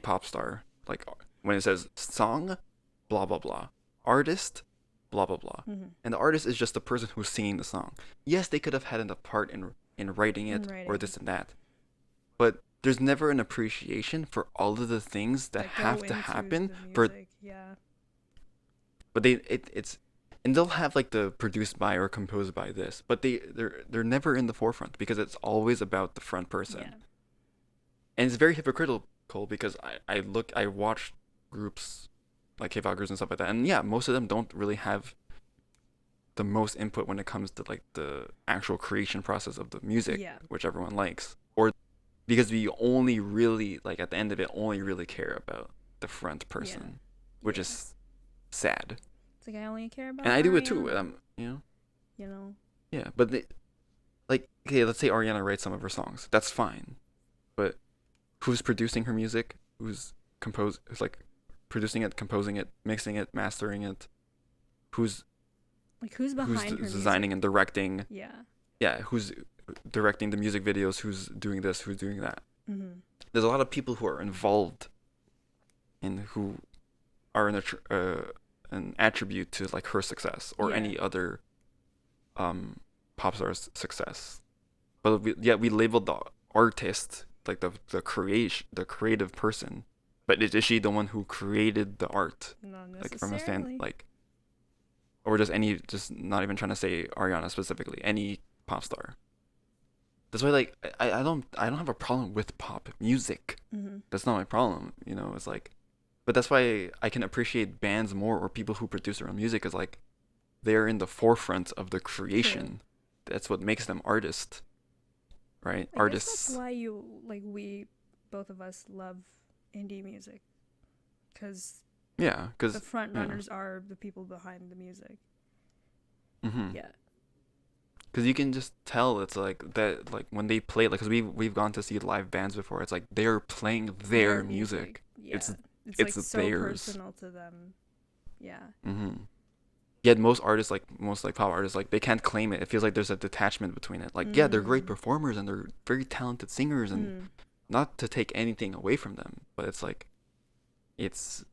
pop star, like when it says song, blah blah blah, artist, blah blah blah, Mm-hmm. and the artist is just the person who's singing the song. Yes, they could have had a part in writing it or writing. this and that, but there's never an appreciation for all of the things that go have to into happen the for. music, yeah. But it's and they'll have like the produced by or composed by this, but they're never in the forefront because it's always about the front person. Yeah. And it's very hypocritical because I watch groups like K-pop groups and stuff like that, and yeah, most of them don't really have the most input when it comes to like the actual creation process of the music, Yeah. which everyone likes, or because we only really, like, at the end of it, only really care about the front person, which is sad. It's like I only care about and I do it Ariana, too. You know. Yeah, but like, okay, let's say Ariana writes some of her songs. That's fine, but who's producing her music? Who's like producing it, composing it, mixing it, mastering it? Who's behind her designing music? and directing? Yeah. Who's directing the music videos? Who's doing this? Who's doing that? Mm-hmm. There's a lot of people who are involved and who are an attribute to like her success or any other pop star's success. But we labeled the artist, like the creative person. But is she the one who created the art? Not necessarily. Like from a stand, like, or just not even trying to say Ariana specifically, any pop star. That's why, like, I don't have a problem with pop music. Mm-hmm. That's not my problem. It's like, but that's why I can appreciate bands more or people who produce their own music, is like they're in the forefront of the creation. True. That's what makes them artists, right? I Artists. guess that's why we both of us love indie music, because the front runners are the people behind the music. Mm-hmm. Yeah. Because you can just tell it's like that, like when they play, like, because we've gone to see live bands before. It's like they're playing their music. Yeah. It's like so theirs. personal to them. Yeah. Mm-hmm. Yet most artists, like most like pop artists, like they can't claim it. It feels like there's a detachment between it. Like, yeah, they're great performers and they're very talented singers, and not to take anything away from them, but it's like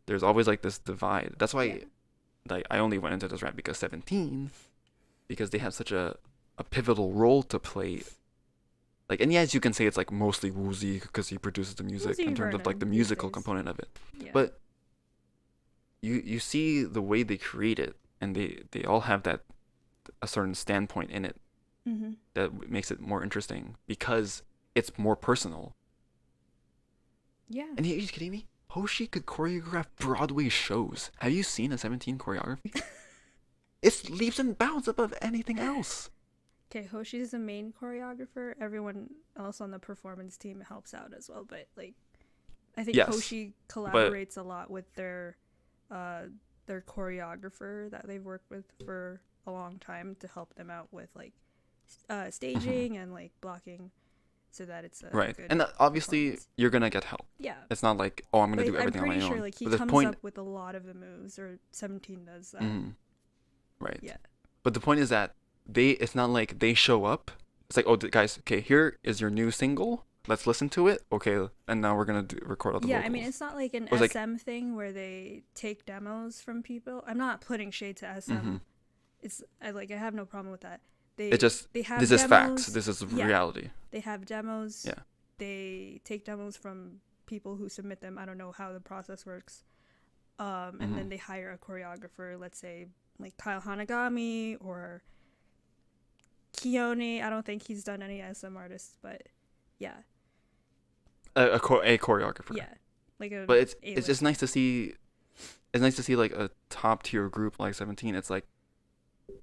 there's always like this divide. That's why like I only went into this rant because 17, because they have such a pivotal role to play. Like, and yes, you can say it's like mostly Woozy because he produces the music in terms of like the musical component of it. Yeah. But you see the way they create it, and they all have a certain standpoint in it that makes it more interesting because it's more personal. Yeah. And are you kidding me? Hoshi could choreograph Broadway shows. Have you seen a 17 choreography? It's leaps and bounds above anything else. Okay, Hoshi's the main choreographer. Everyone else on the performance team helps out as well. But like, I think Hoshi collaborates a lot with their choreographer that they've worked with for a long time to help them out with like staging and like blocking, so that it's a right. good And obviously you're gonna get help. Yeah. It's not like, oh, I'm gonna do everything on my own. I'm pretty sure like he comes up with a lot of the moves, or 17 does that. Right. Yeah. But the point is that it's not like they show up. It's like, oh, guys, okay, here is your new single. Let's listen to it. Okay, and now we're gonna record all the vocals. I mean, it's not like an SM thing where they take demos from people. I'm not putting shade to SM. I have no problem with that. They have this demos. is facts. This is reality. They have demos. Yeah. They take demos from people who submit them. I don't know how the process works. And then they hire a choreographer. Let's say like Kyle Hanagami or Keone. I don't think he's done any SM artists, but yeah. A choreographer. Yeah, like a. But it's just nice to see. It's nice to see like a top tier group like 17. It's like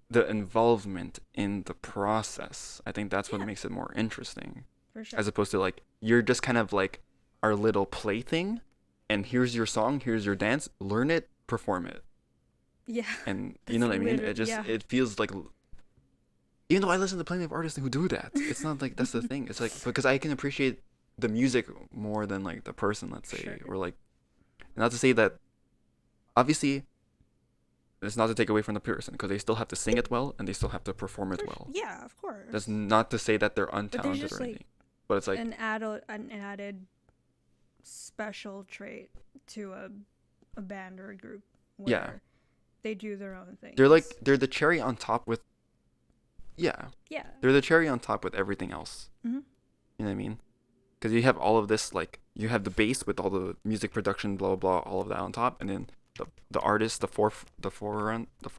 the involvement in the process. I think that's what makes it more interesting. For sure. As opposed to like, you're just kind of like our little plaything, and here's your song, here's your dance. Learn it, perform it. Yeah. And you know what I mean? It just it feels like. Even though I listen to plenty of artists who do that, it's not like that's the thing. It's like, because I can appreciate the music more than like the person, let's say, or like, not to say that. Obviously, it's not to take away from the person, because they still have to sing it well and they still have to perform it well. Yeah, of course. That's not to say that they're untalented or anything, but it's like an added special trait to a band or a group. Where they do their own thing. They're the cherry on top with. Yeah. They're the cherry on top with everything else. Mm-hmm. You know what I mean? Because you have all of this, like, you have the bass with all the music production, blah, blah, blah, all of that on top. And then the artist, the forerunner, the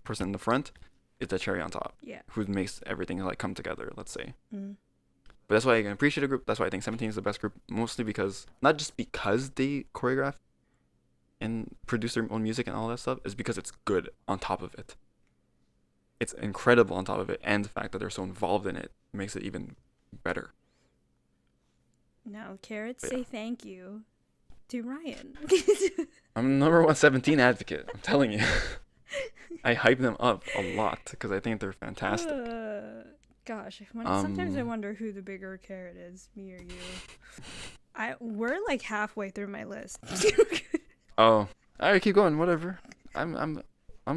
person in the front, is the cherry on top. Yeah. Who makes everything, like, come together, let's say. Mm-hmm. But that's why I can appreciate a group. That's why I think 17 is the best group. Mostly because, not just because they choreograph and produce their own music and all that stuff, is because it's good on top of it. It's incredible on top of it, and the fact that they're so involved in it makes it even better. No, carrots But say thank you to Ryan. I'm number 117 advocate. I'm telling you. I hype them up a lot because I think they're fantastic. Gosh, sometimes I wonder who the bigger carrot is, me or you. We're like halfway through my list. Oh, all right, keep going. Whatever. I'm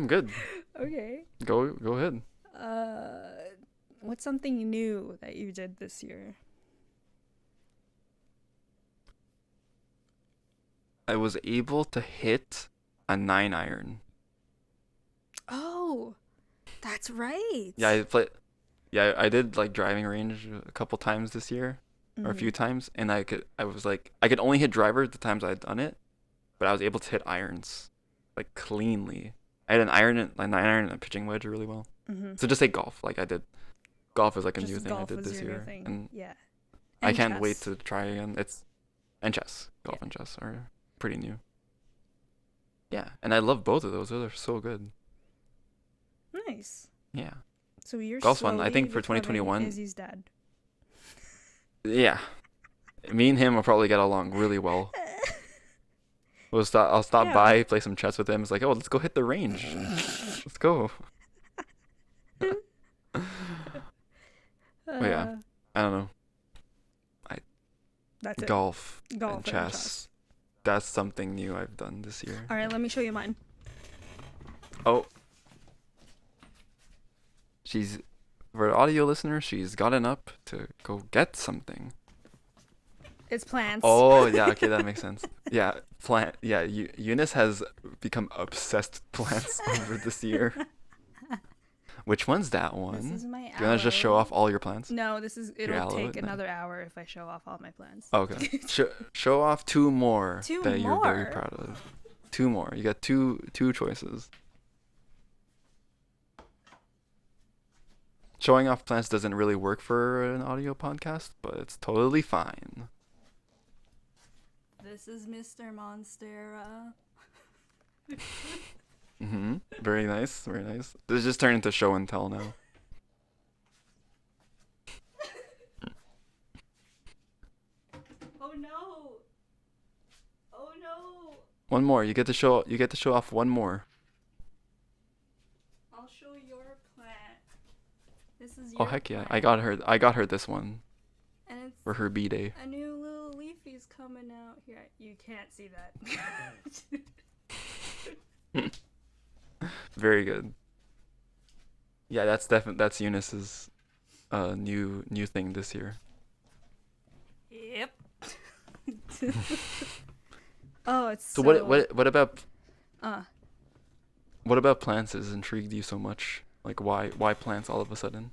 good. Okay. Go ahead. What's something new that you did this year? I was able to hit a 9-iron. Oh, that's right. Yeah, I did like driving range a couple times this year, or a few times, and I could only hit driver the times I'd done it, but I was able to hit irons, like cleanly. I had an iron, like 9-iron, and a pitching wedge really well. Mm-hmm. So just say golf, like I did. Golf is like a new thing I did this year, and yeah. I can't wait to try again. And chess, golf and chess are pretty new. Yeah, and I love both of those. Those are so good. Nice. Yeah. So you're golf's fun. I think for 2021. Izzy's dad. Yeah, me and him will probably get along really well. I'll stop by, play some chess with him. It's like, oh, let's go hit the range. Let's go. But yeah, I don't know. That's golf and chess. That's something new I've done this year. All right, let me show you mine. Oh. For the audio listener, she's gotten up to go get something. It's plants. Oh, yeah, okay, that makes sense. Yeah, Eunice has become obsessed with plants over this year. Which one's that one? This is my aloe. Do you want to just show off all your plants? No, it'll take another hour if I show off all my plants. Okay. Show off two more that more? You're very proud of. Two more. You got two choices. Showing off plants doesn't really work for an audio podcast, but it's totally fine. This is Mr. Monstera. Mm-hmm. Very nice. Very nice. This just turned into show and tell now. Oh no! Oh no! One more. You get to show off one more. I'll show your plant. This is your heck yeah! plant. I got her this one. And it's for her B-day. A new little leafy's coming out here. You can't see that. Very good. Yeah, that's Eunice's new thing this year. Yep. Oh, it's so what about plants has intrigued you so much? Like why plants all of a sudden?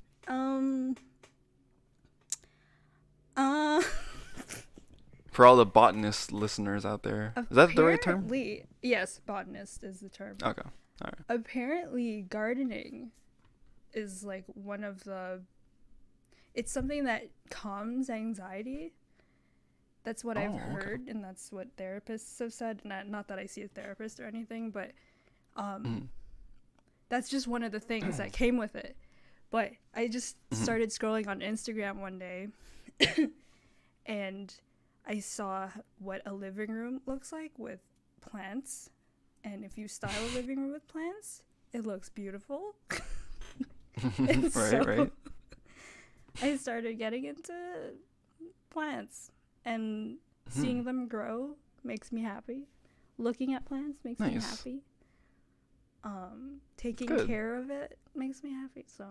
For all the botanist listeners out there, is that the right term? Yes, botanist is the term. Okay. All right. Apparently, gardening is like it's something that calms anxiety. That's what I've heard, and that's what therapists have said. Not that I see a therapist or anything, but that's just one of the things that came with it. But I just started scrolling on Instagram one day, and I saw what a living room looks like with plants. And if you style a living room with plants, it looks beautiful. Right. I started getting into plants, and seeing them grow makes me happy. Looking at plants makes me happy. Taking care of it makes me happy. So.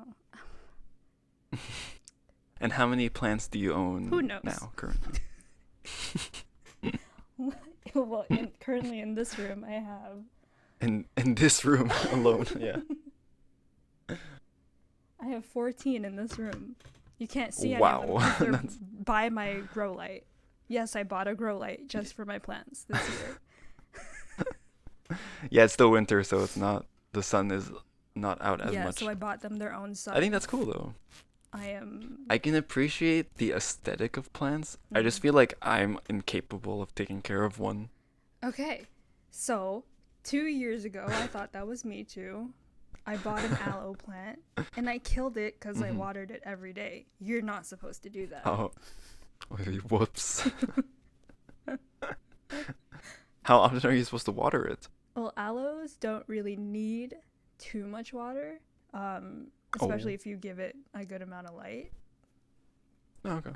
And how many plants do you own? Who knows? Now currently? Well, currently in this room, I have. In this room alone, yeah. I have 14 in this room. You can't see any wow. of them because they're by my grow light. Yes, I bought a grow light just for my plants this year. Yeah, it's still winter, so it's not. The sun is not out as much. Yeah, so I bought them their own sun. I think that's cool though. I can appreciate the aesthetic of plants. I just feel like I'm incapable of taking care of one. Okay, so 2 years ago, I thought that was me too. I bought an aloe plant, and I killed it because I watered it every day. You're not supposed to do that. Oh, Whoops. How often are you supposed to water it? Well, aloes don't really need too much water, Oh, especially if you give it a good amount of light. okay.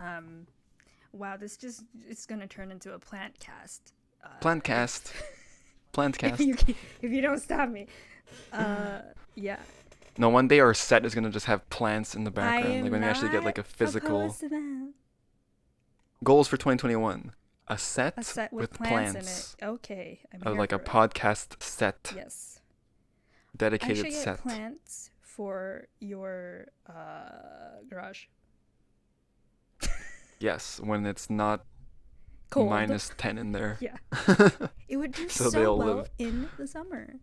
Wow, it's gonna turn into a plant cast. Plant cast. Plant If cast. if you don't stop me. Yeah. No, one day our set is gonna just have plants in the I background. am Like when we actually get like a not physical opposed to that. goals for 2021. A A set set with with plants plants. in it. Okay, I'm Or here like a for it. podcast set. Yes. I Dedicated should get set. plants for your garage. Yes, when it's not Cold. minus 10 in there. Yeah. It would do So so they'll well live. in the summer.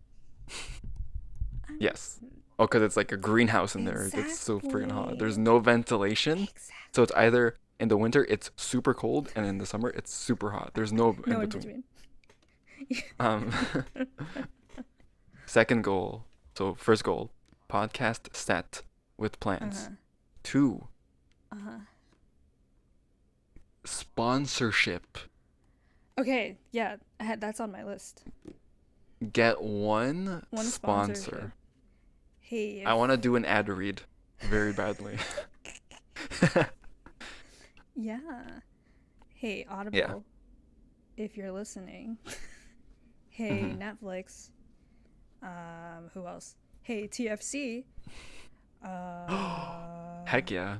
Yes. Oh, because it's like a greenhouse in there. It's so freaking hot. There's Exactly. no ventilation. Exactly. So it's either in the winter it's super cold and in the summer it's super hot. There's no No in in between. between. Um Second goal. So first goal, podcast set with plants. Uh-huh. 2, Uh-huh. sponsorship. Okay, yeah, that's on my list. Get one One sponsor. sponsorship. Hey, I want to do an ad read very badly. yeah. Hey, Audible. If you're listening. Hey, Mhm. Netflix. Who else? Hey, TFC. Heck yeah.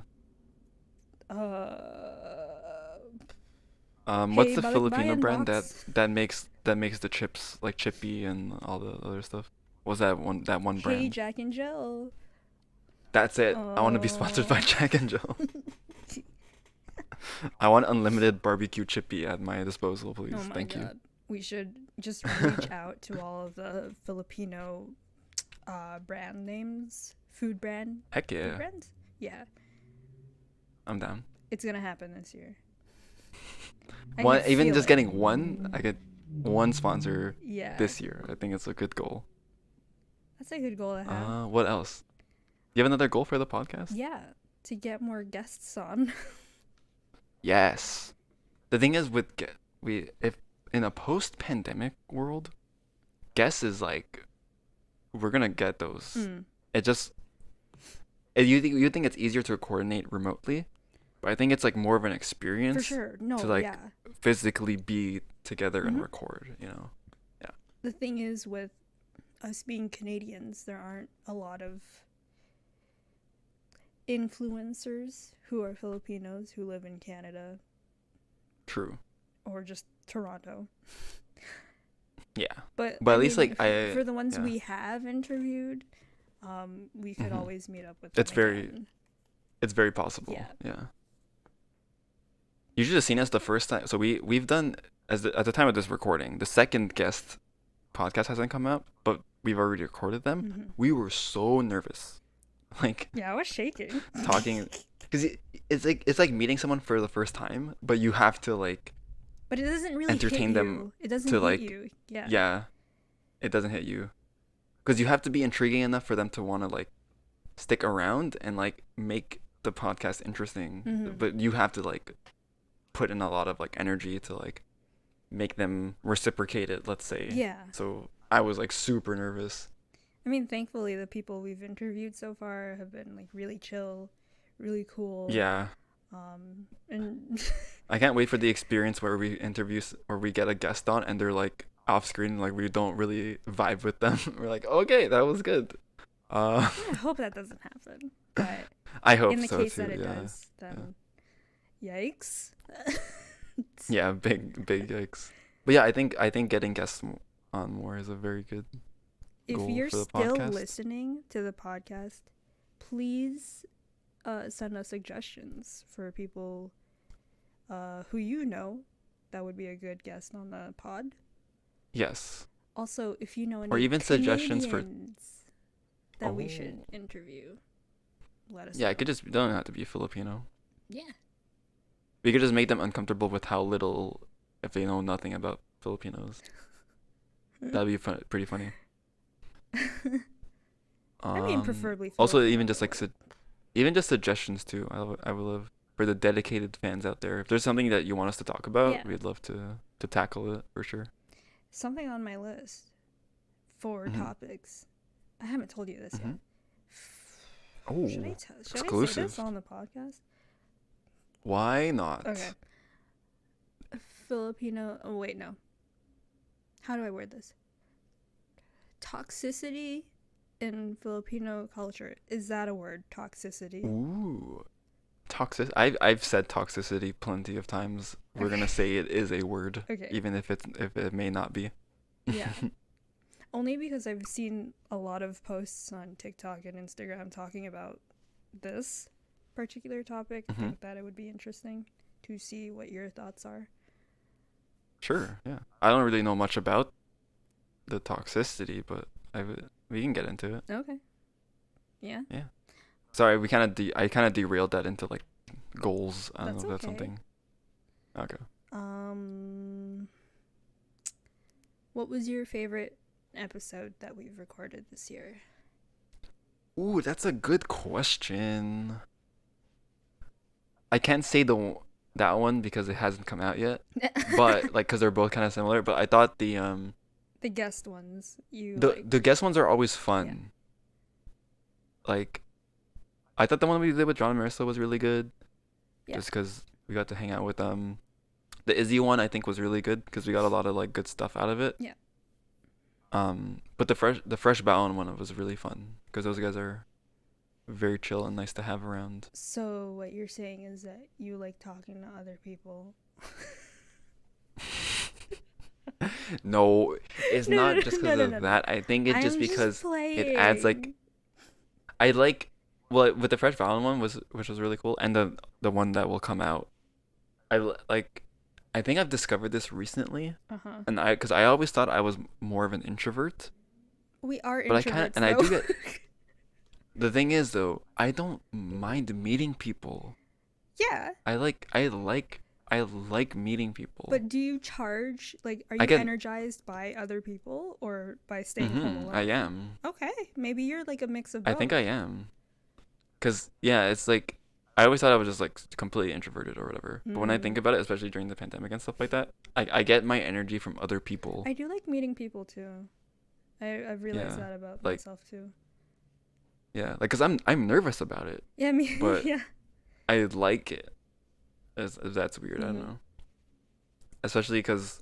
Hey, What's the balik Filipino bayan brand box. that makes the chips like Chippy and all the other stuff? What's that one Hey, brand? Jack and Jill. That's it. I want to be sponsored by Oh. Jack and Jill. I want unlimited barbecue chippy at my disposal, please. Oh my Thank you. god. We should just reach out to all of the Filipino brand names. Food Heck yeah. brands? Yeah. I'm down. It's gonna happen this year. I One, can even feel just it. getting one, I get one sponsor Yeah. this year. I think it's a good goal. That's a good goal to have. What else? You have another goal for the podcast? Yeah. To get more guests on. Yes. The thing is with if in a post-pandemic world, guess is like we're gonna get those. Mm. It just you think it's easier to coordinate remotely, but I think it's like more of an experience For sure. No, to like yeah. physically be together and Mhm. record. You know. The thing is with us being Canadians, there aren't a lot of influencers who are Filipinos who live in Canada True. or just Toronto. Yeah. But But I at least, mean, like, I- for the ones yeah. we have interviewed, we could Mhm. always meet up with them It's very- again. It's very possible. Yeah. Yeah. You should have seen us the first time. So we've done at the time of this recording, the second guest podcast hasn't come out, but we've already recorded them. Mhm. We were so nervous, like Yeah, I was shaking. talking, because it's like meeting someone for the first time, but you have to like But it doesn't really entertain hit them you. It doesn't to, hit like, you. Yeah. yeah, it doesn't hit you, because you have to be intriguing enough for them to want to like stick around and like make the podcast interesting. Mhm. But you have to like put in a lot of like energy to like make them reciprocate it, let's say. Yeah. So I was like super nervous. I mean, thankfully, the people we've interviewed so far have been like really chill, really cool. Yeah. And I can't wait for the experience where we where we get a guest on and they're like off screen, like we don't really vibe with them. We're like, okay, that was good. I hope that doesn't happen. But I hope in the so case too. that it Yeah. does, then yikes. Yeah, big yikes. But yeah, I think getting guests on more is a very good If goal you're for the still podcast. listening to the podcast, please send us suggestions for people who you know that would be a good guest on the pod. Yes. Also, if you know any Or even suggestions for- Canadians that we should Oh. interview, let us Yeah, know. it don't have to be Filipino. Yeah. We could just make them uncomfortable with how little, if they know nothing about Filipinos. That'd be pretty funny. I mean, preferably Also, even just Filipino, like even just suggestions too. I would love for the dedicated fans out there, if there's something that you want us to talk about, Yeah. we'd love to tackle it for sure. Something on my list for topics. I haven't told you this yet. Oh, should I exclusive. say this on the podcast? Why not? Okay. Filipino. Oh wait, no. How do I word this? Toxicity in Filipino culture. Is that a word? Toxicity. Ooh. I've said toxicity plenty of times. We're gonna say it is a word, even if it may not be. Yeah. Only because I've seen a lot of posts on TikTok and Instagram talking about this particular topic. I think that it would be interesting to see what your thoughts are. Sure. Yeah. I don't really know much about the toxicity, but we can get into it. Okay. Yeah. Yeah. Sorry, I kind of derailed that into like goals. I don't know if that's something. Okay. What was your favorite episode that we've recorded this year? Ooh, that's a good question. I can't say that one because it hasn't come out yet, but like because they're both kind of similar. But I thought the guest ones the guest ones are always fun. Yeah. Like, I thought the one we did with John and Marissa was really good, just because we got to hang out with them. The Izzy one I think was really good because we got a lot of like good stuff out of it. Yeah. But the fresh Baon one was really fun because those guys are very chill and nice to have around. So what you're saying is that you like talking to other people? No, it's not just because of that. I think it's just because it adds like. I like, well, with the fresh Baon one which was really cool, and the one that will come out. I think I've discovered this recently, and because I always thought I was more of an introvert. We are introverts, but I do get. The thing is, though, I don't mind meeting people. Yeah. I like meeting people. But do you charge? Like, are you energized by other people or by staying home alone? I am. Okay, maybe you're like a mix of both. I think I am. 'Cause yeah, it's like I always thought I was just like completely introverted or whatever. But when I think about it, especially during the pandemic and stuff like that, I get my energy from other people. I do like meeting people too. I've realized that about myself too. Yeah, like, 'cause I'm nervous about it. Yeah, me. But yeah. I like it. If that's weird, I don't know. Especially 'cause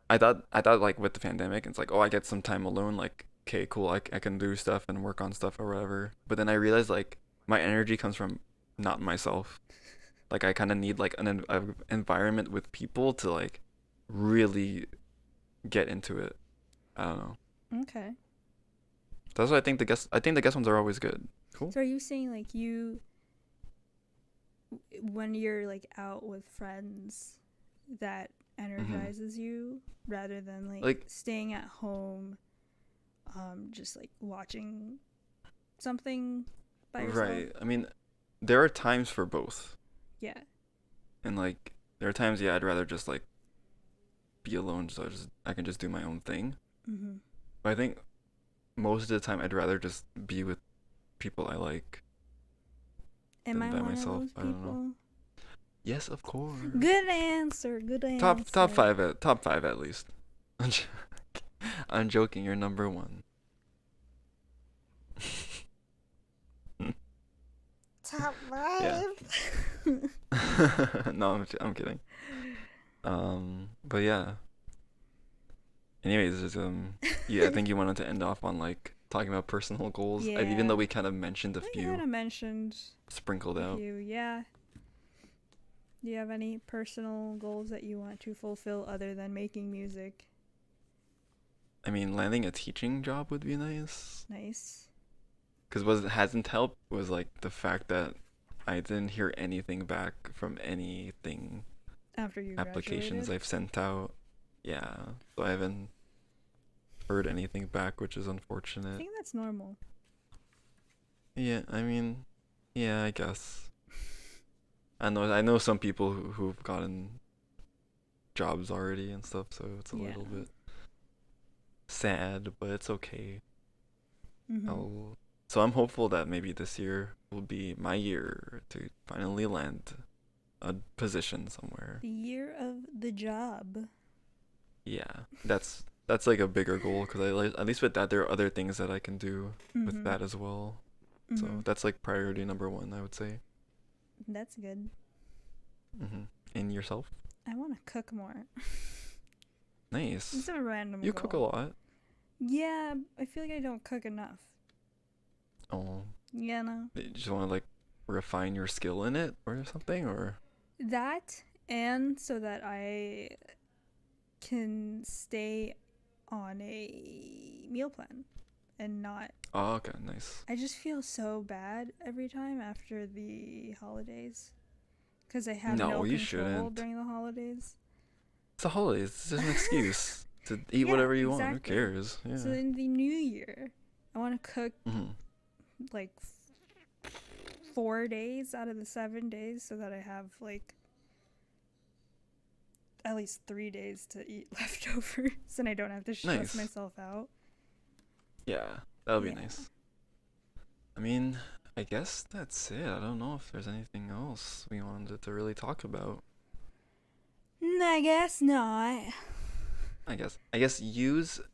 I thought like with the pandemic, it's like, oh, I get some time alone. Like, okay, cool, I can do stuff and work on stuff or whatever. But then I realized like my energy comes from not myself. Like, I kind of need like an environment with people to like really get into it. I don't know. Okay. That's what I think the guest ones are always good. Cool. So are you saying like when you're like out with friends, that energizes you rather than like staying at home, just like watching something by yourself? Right. I mean, there are times for both. Yeah. And like there are times, I'd rather just like be alone, so I can just do my own thing. But I think most of the time I'd rather just be with people I like. Am I one of those people? I don't know. Yes, of course. Good answer. Top five at least. I'm joking. You're number one. Top 5. No, I'm kidding. But yeah. Anyways, I think you wanted to end off on like talking about personal goals. Yeah. Even though we kind of mentioned a few. We kind of mentioned sprinkled out. Yeah. Do you have any personal goals that you want to fulfill other than making music? I mean, landing a teaching job would be nice. Nice. Because what hasn't helped was like the fact that I didn't hear anything back from anything after you applications graduated? I've sent out. Yeah, so I haven't heard anything back, which is unfortunate. I think that's normal. Yeah, I mean, yeah, I guess. I know some people who've gotten jobs already and stuff, so it's a little bit sad, but it's okay. So I'm hopeful that maybe this year will be my year to finally land a position somewhere. The year of the job. Yeah, that's like a bigger goal because at least with that there are other things that I can do with that as well. So that's like priority number 1, I would say. That's good. And yourself? I want to cook more. Nice. It's a random You goal. cook a lot. Yeah, I feel like I don't cook enough. Oh. Yeah, no. You just want to like refine your skill in it or something, or? That, and so that I can stay on a meal plan and not. Oh, okay, nice. I just feel so bad every time after the holidays because I have no control shouldn't. during the holidays. It's the holidays. It's just an excuse to eat whatever you want. Who cares? Yeah. So in the new year, I want to cook like 4 days out of the 7 days so that I have like at least 3 days to eat leftovers and I don't have to stress myself out. Yeah, that would be nice. I mean, I guess that's it. I don't know if there's anything else we wanted to really talk about. I guess not. I guess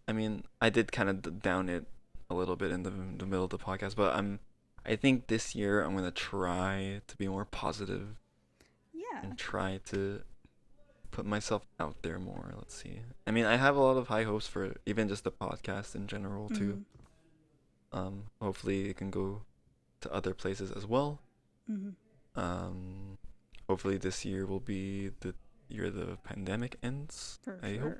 I mean, I did kind of down it a little bit in the middle of the podcast, but I think this year I'm going to try to be more positive. Yeah. And try to put myself out there more. Let's see. I mean, I have a lot of high hopes for even just the podcast in general too. Hopefully it can go to other places as well. Hopefully this year will be the year the pandemic ends. I hope.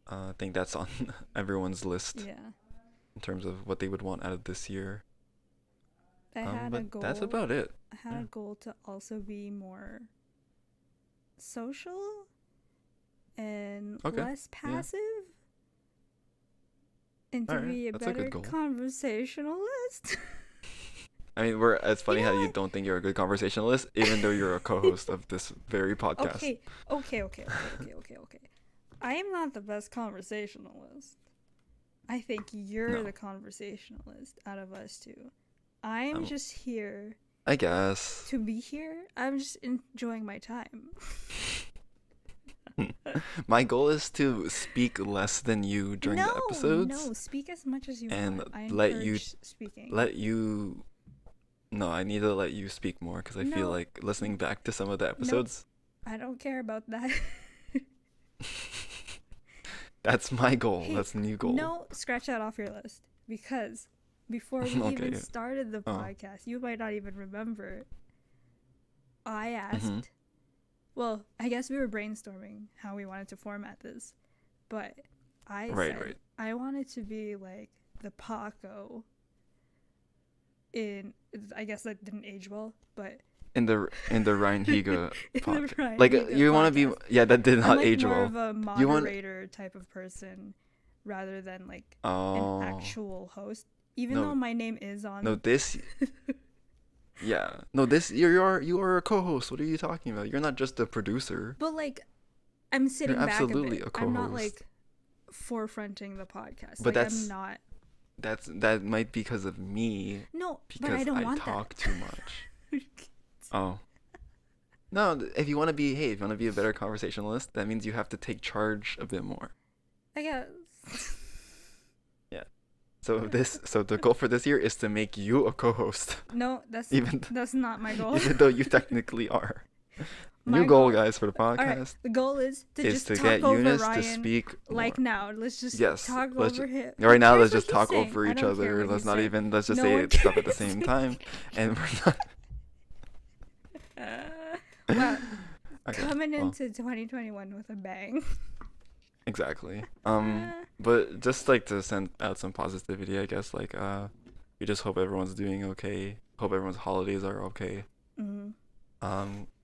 I think that's on everyone's list. Yeah. In terms of what they would want out of this year. I had a goal. That's about it. I had a goal to also be more social and less passive. And to be a better conversationalist. I mean, it's funny how you don't think you're a good conversationalist, even though you're a co-host of this very podcast. Okay. I am not the best conversationalist. I think you're the conversationalist out of us two. I'm just here. I guess. To be here, I'm just enjoying my time. My goal is to speak less than you during the episodes. No, speak as much as you and want. I let you speaking. No, I need to let you speak more because I feel like listening back to some of the episodes. I don't care about that. That's my goal. That's a new goal. No, scratch that off your list because before we even started the podcast, you might not even remember. I asked. Well, I guess we were brainstorming how we wanted to format this, but I said I wanted to be like the Paco in. I guess that didn't age well, but in the Ryan Higa podcast. Like you want to be that did not age well. More of a moderator type of person rather than like an actual host. Even though my name is on. No, this. Yeah. No, this you are a co-host. What are you talking about? You're not just a producer. But like, I'm sitting back absolutely a bit. A co-host. I'm not like forefronting the podcast. But like, I'm not. That might be because of me. No, because but I don't want talk too much. Oh. No, if you want to be a better conversationalist, that means you have to take charge a bit more. I guess. Yeah. So the goal for this year is to make you a co-host. No, that's not my goal. Even though you technically are. New goal, guys, for the podcast. Right. The goal is to talk get over Eunice Ryan, to speak more. Like now. Let's just talk over him. Right now, let's just talk over each other. Let's just say stuff at the same time, and we're not. Well, coming into 2021 with a bang. Exactly. But just like to send out some positivity, I guess. Like, we just hope everyone's doing okay. Hope everyone's holidays are okay.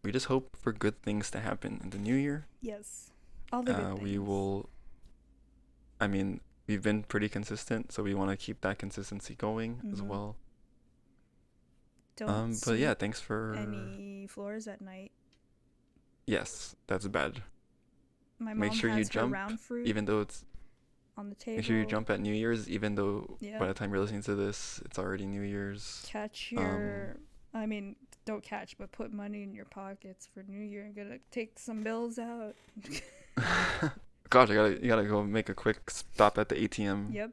We just hope for good things to happen in the new year. Yes, all the good things. We will. I mean, we've been pretty consistent, so we want to keep that consistency going as well. Don't but yeah, thanks for any floors at night. Yes, that's bad. My mom Make sure has you jump, round fruit. even though it's. on the table. Make sure you jump at New Year's, even though Yeah. by the time you're listening to this, it's already New Year's. Catch your, I mean, don't catch, but put money in your pockets for New Year. I'm gonna take some bills out. Gosh, you gotta go make a quick stop at the ATM. Yep.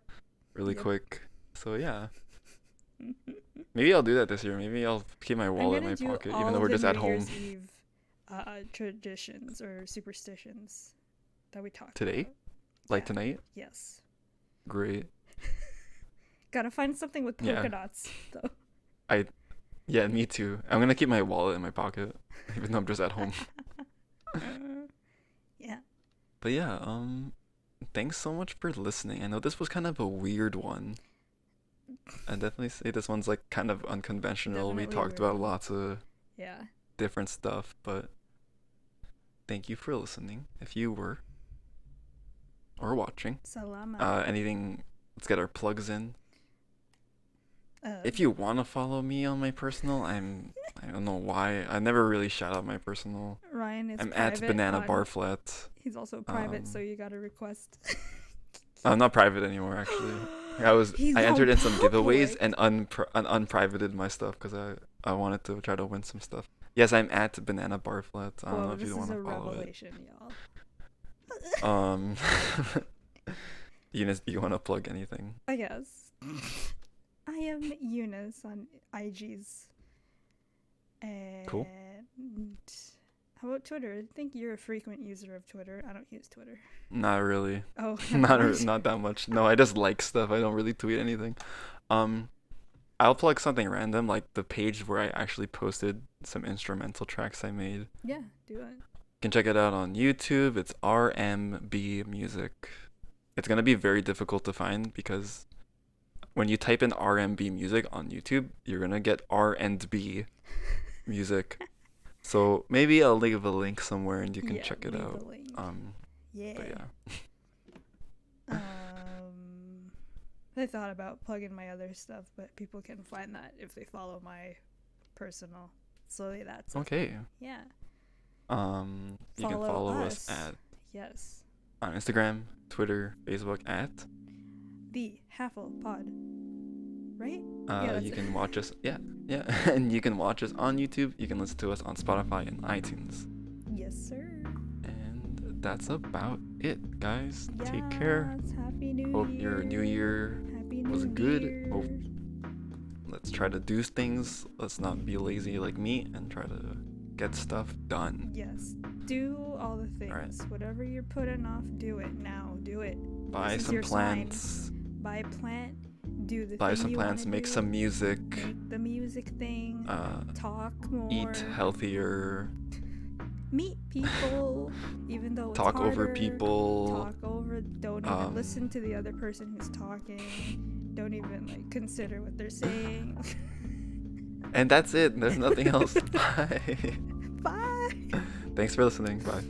Really Yep. quick. So yeah. Maybe I'll do that this year. Maybe I'll keep my wallet in my pocket, even though we're just at home. New Year's Eve, traditions or superstitions that we talked Today? about. Like Yeah. tonight? Yes. Great. Gotta find something with Yeah. polka dots, though. Yeah, me too. I'm gonna keep my wallet in my pocket, even though I'm just at home. Yeah. But yeah, thanks so much for listening. I know this was kind of a weird one. I definitely say this one's like kind of unconventional. We Definitely talked weird. about lots of Yeah. different stuff, but thank you for listening. If you were or watching, Salama. anything, let's get our plugs in. If you want to follow me on my personal, I don't know why. I never really shout out my personal. Ryan is I'm private at Banana on- Barflat. He's also private, so you gotta request. I'm not private anymore, actually. He's I entered in some giveaways public. and unprivated my stuff because I wanted to try to win some stuff. Yes, I'm at Banana Barflat. I don't know Whoa, if you this want is to a follow revelation, y'all. it. Eunice, do you want to plug anything? I guess. I am Eunice on IGs. And Cool. how about Twitter? I think you're a frequent user of Twitter. I don't use Twitter. Not really. Oh, Not that much. No, I just like stuff. I don't really tweet anything. I'll plug something random, like the page where I actually posted some instrumental tracks I made. Yeah, do it. You can check it out on YouTube. It's RMB Music. It's gonna be very difficult to find because when you type in RMB Music on YouTube, you're gonna get R&B Music. So maybe I'll leave a link somewhere and you can check it leave out. the link. But yeah. I thought about plugging my other stuff, but people can find that if they follow my personal. So that's Okay. Yeah. You can follow us at Yes. on Instagram, Twitter, Facebook at. The Haffle Pod. Right? That's You it. can watch us. Yeah. And you can watch us on YouTube. You can listen to us on Spotify and iTunes. Yes, sir. And that's about it, guys. Take care. Yes, Happy New Hope Year. your New Year Happy was New good. Year. Hope let's try to do things. Let's not be lazy like me and try to get stuff done. Yes. Do all the things. Alright. Whatever you're putting off, do it now. Do it. Buy This is some your plants. sign. Buy a plant. Do the Buy thing some you plants. wanna Make do, some music. Make the music thing. Talk more. Eat healthier. Meet people, even though it's Talk over harder. people. Talk over. Don't even listen to the other person who's talking. Don't even consider what they're saying. And that's it. There's nothing else. Bye. Bye. Thanks for listening. Bye.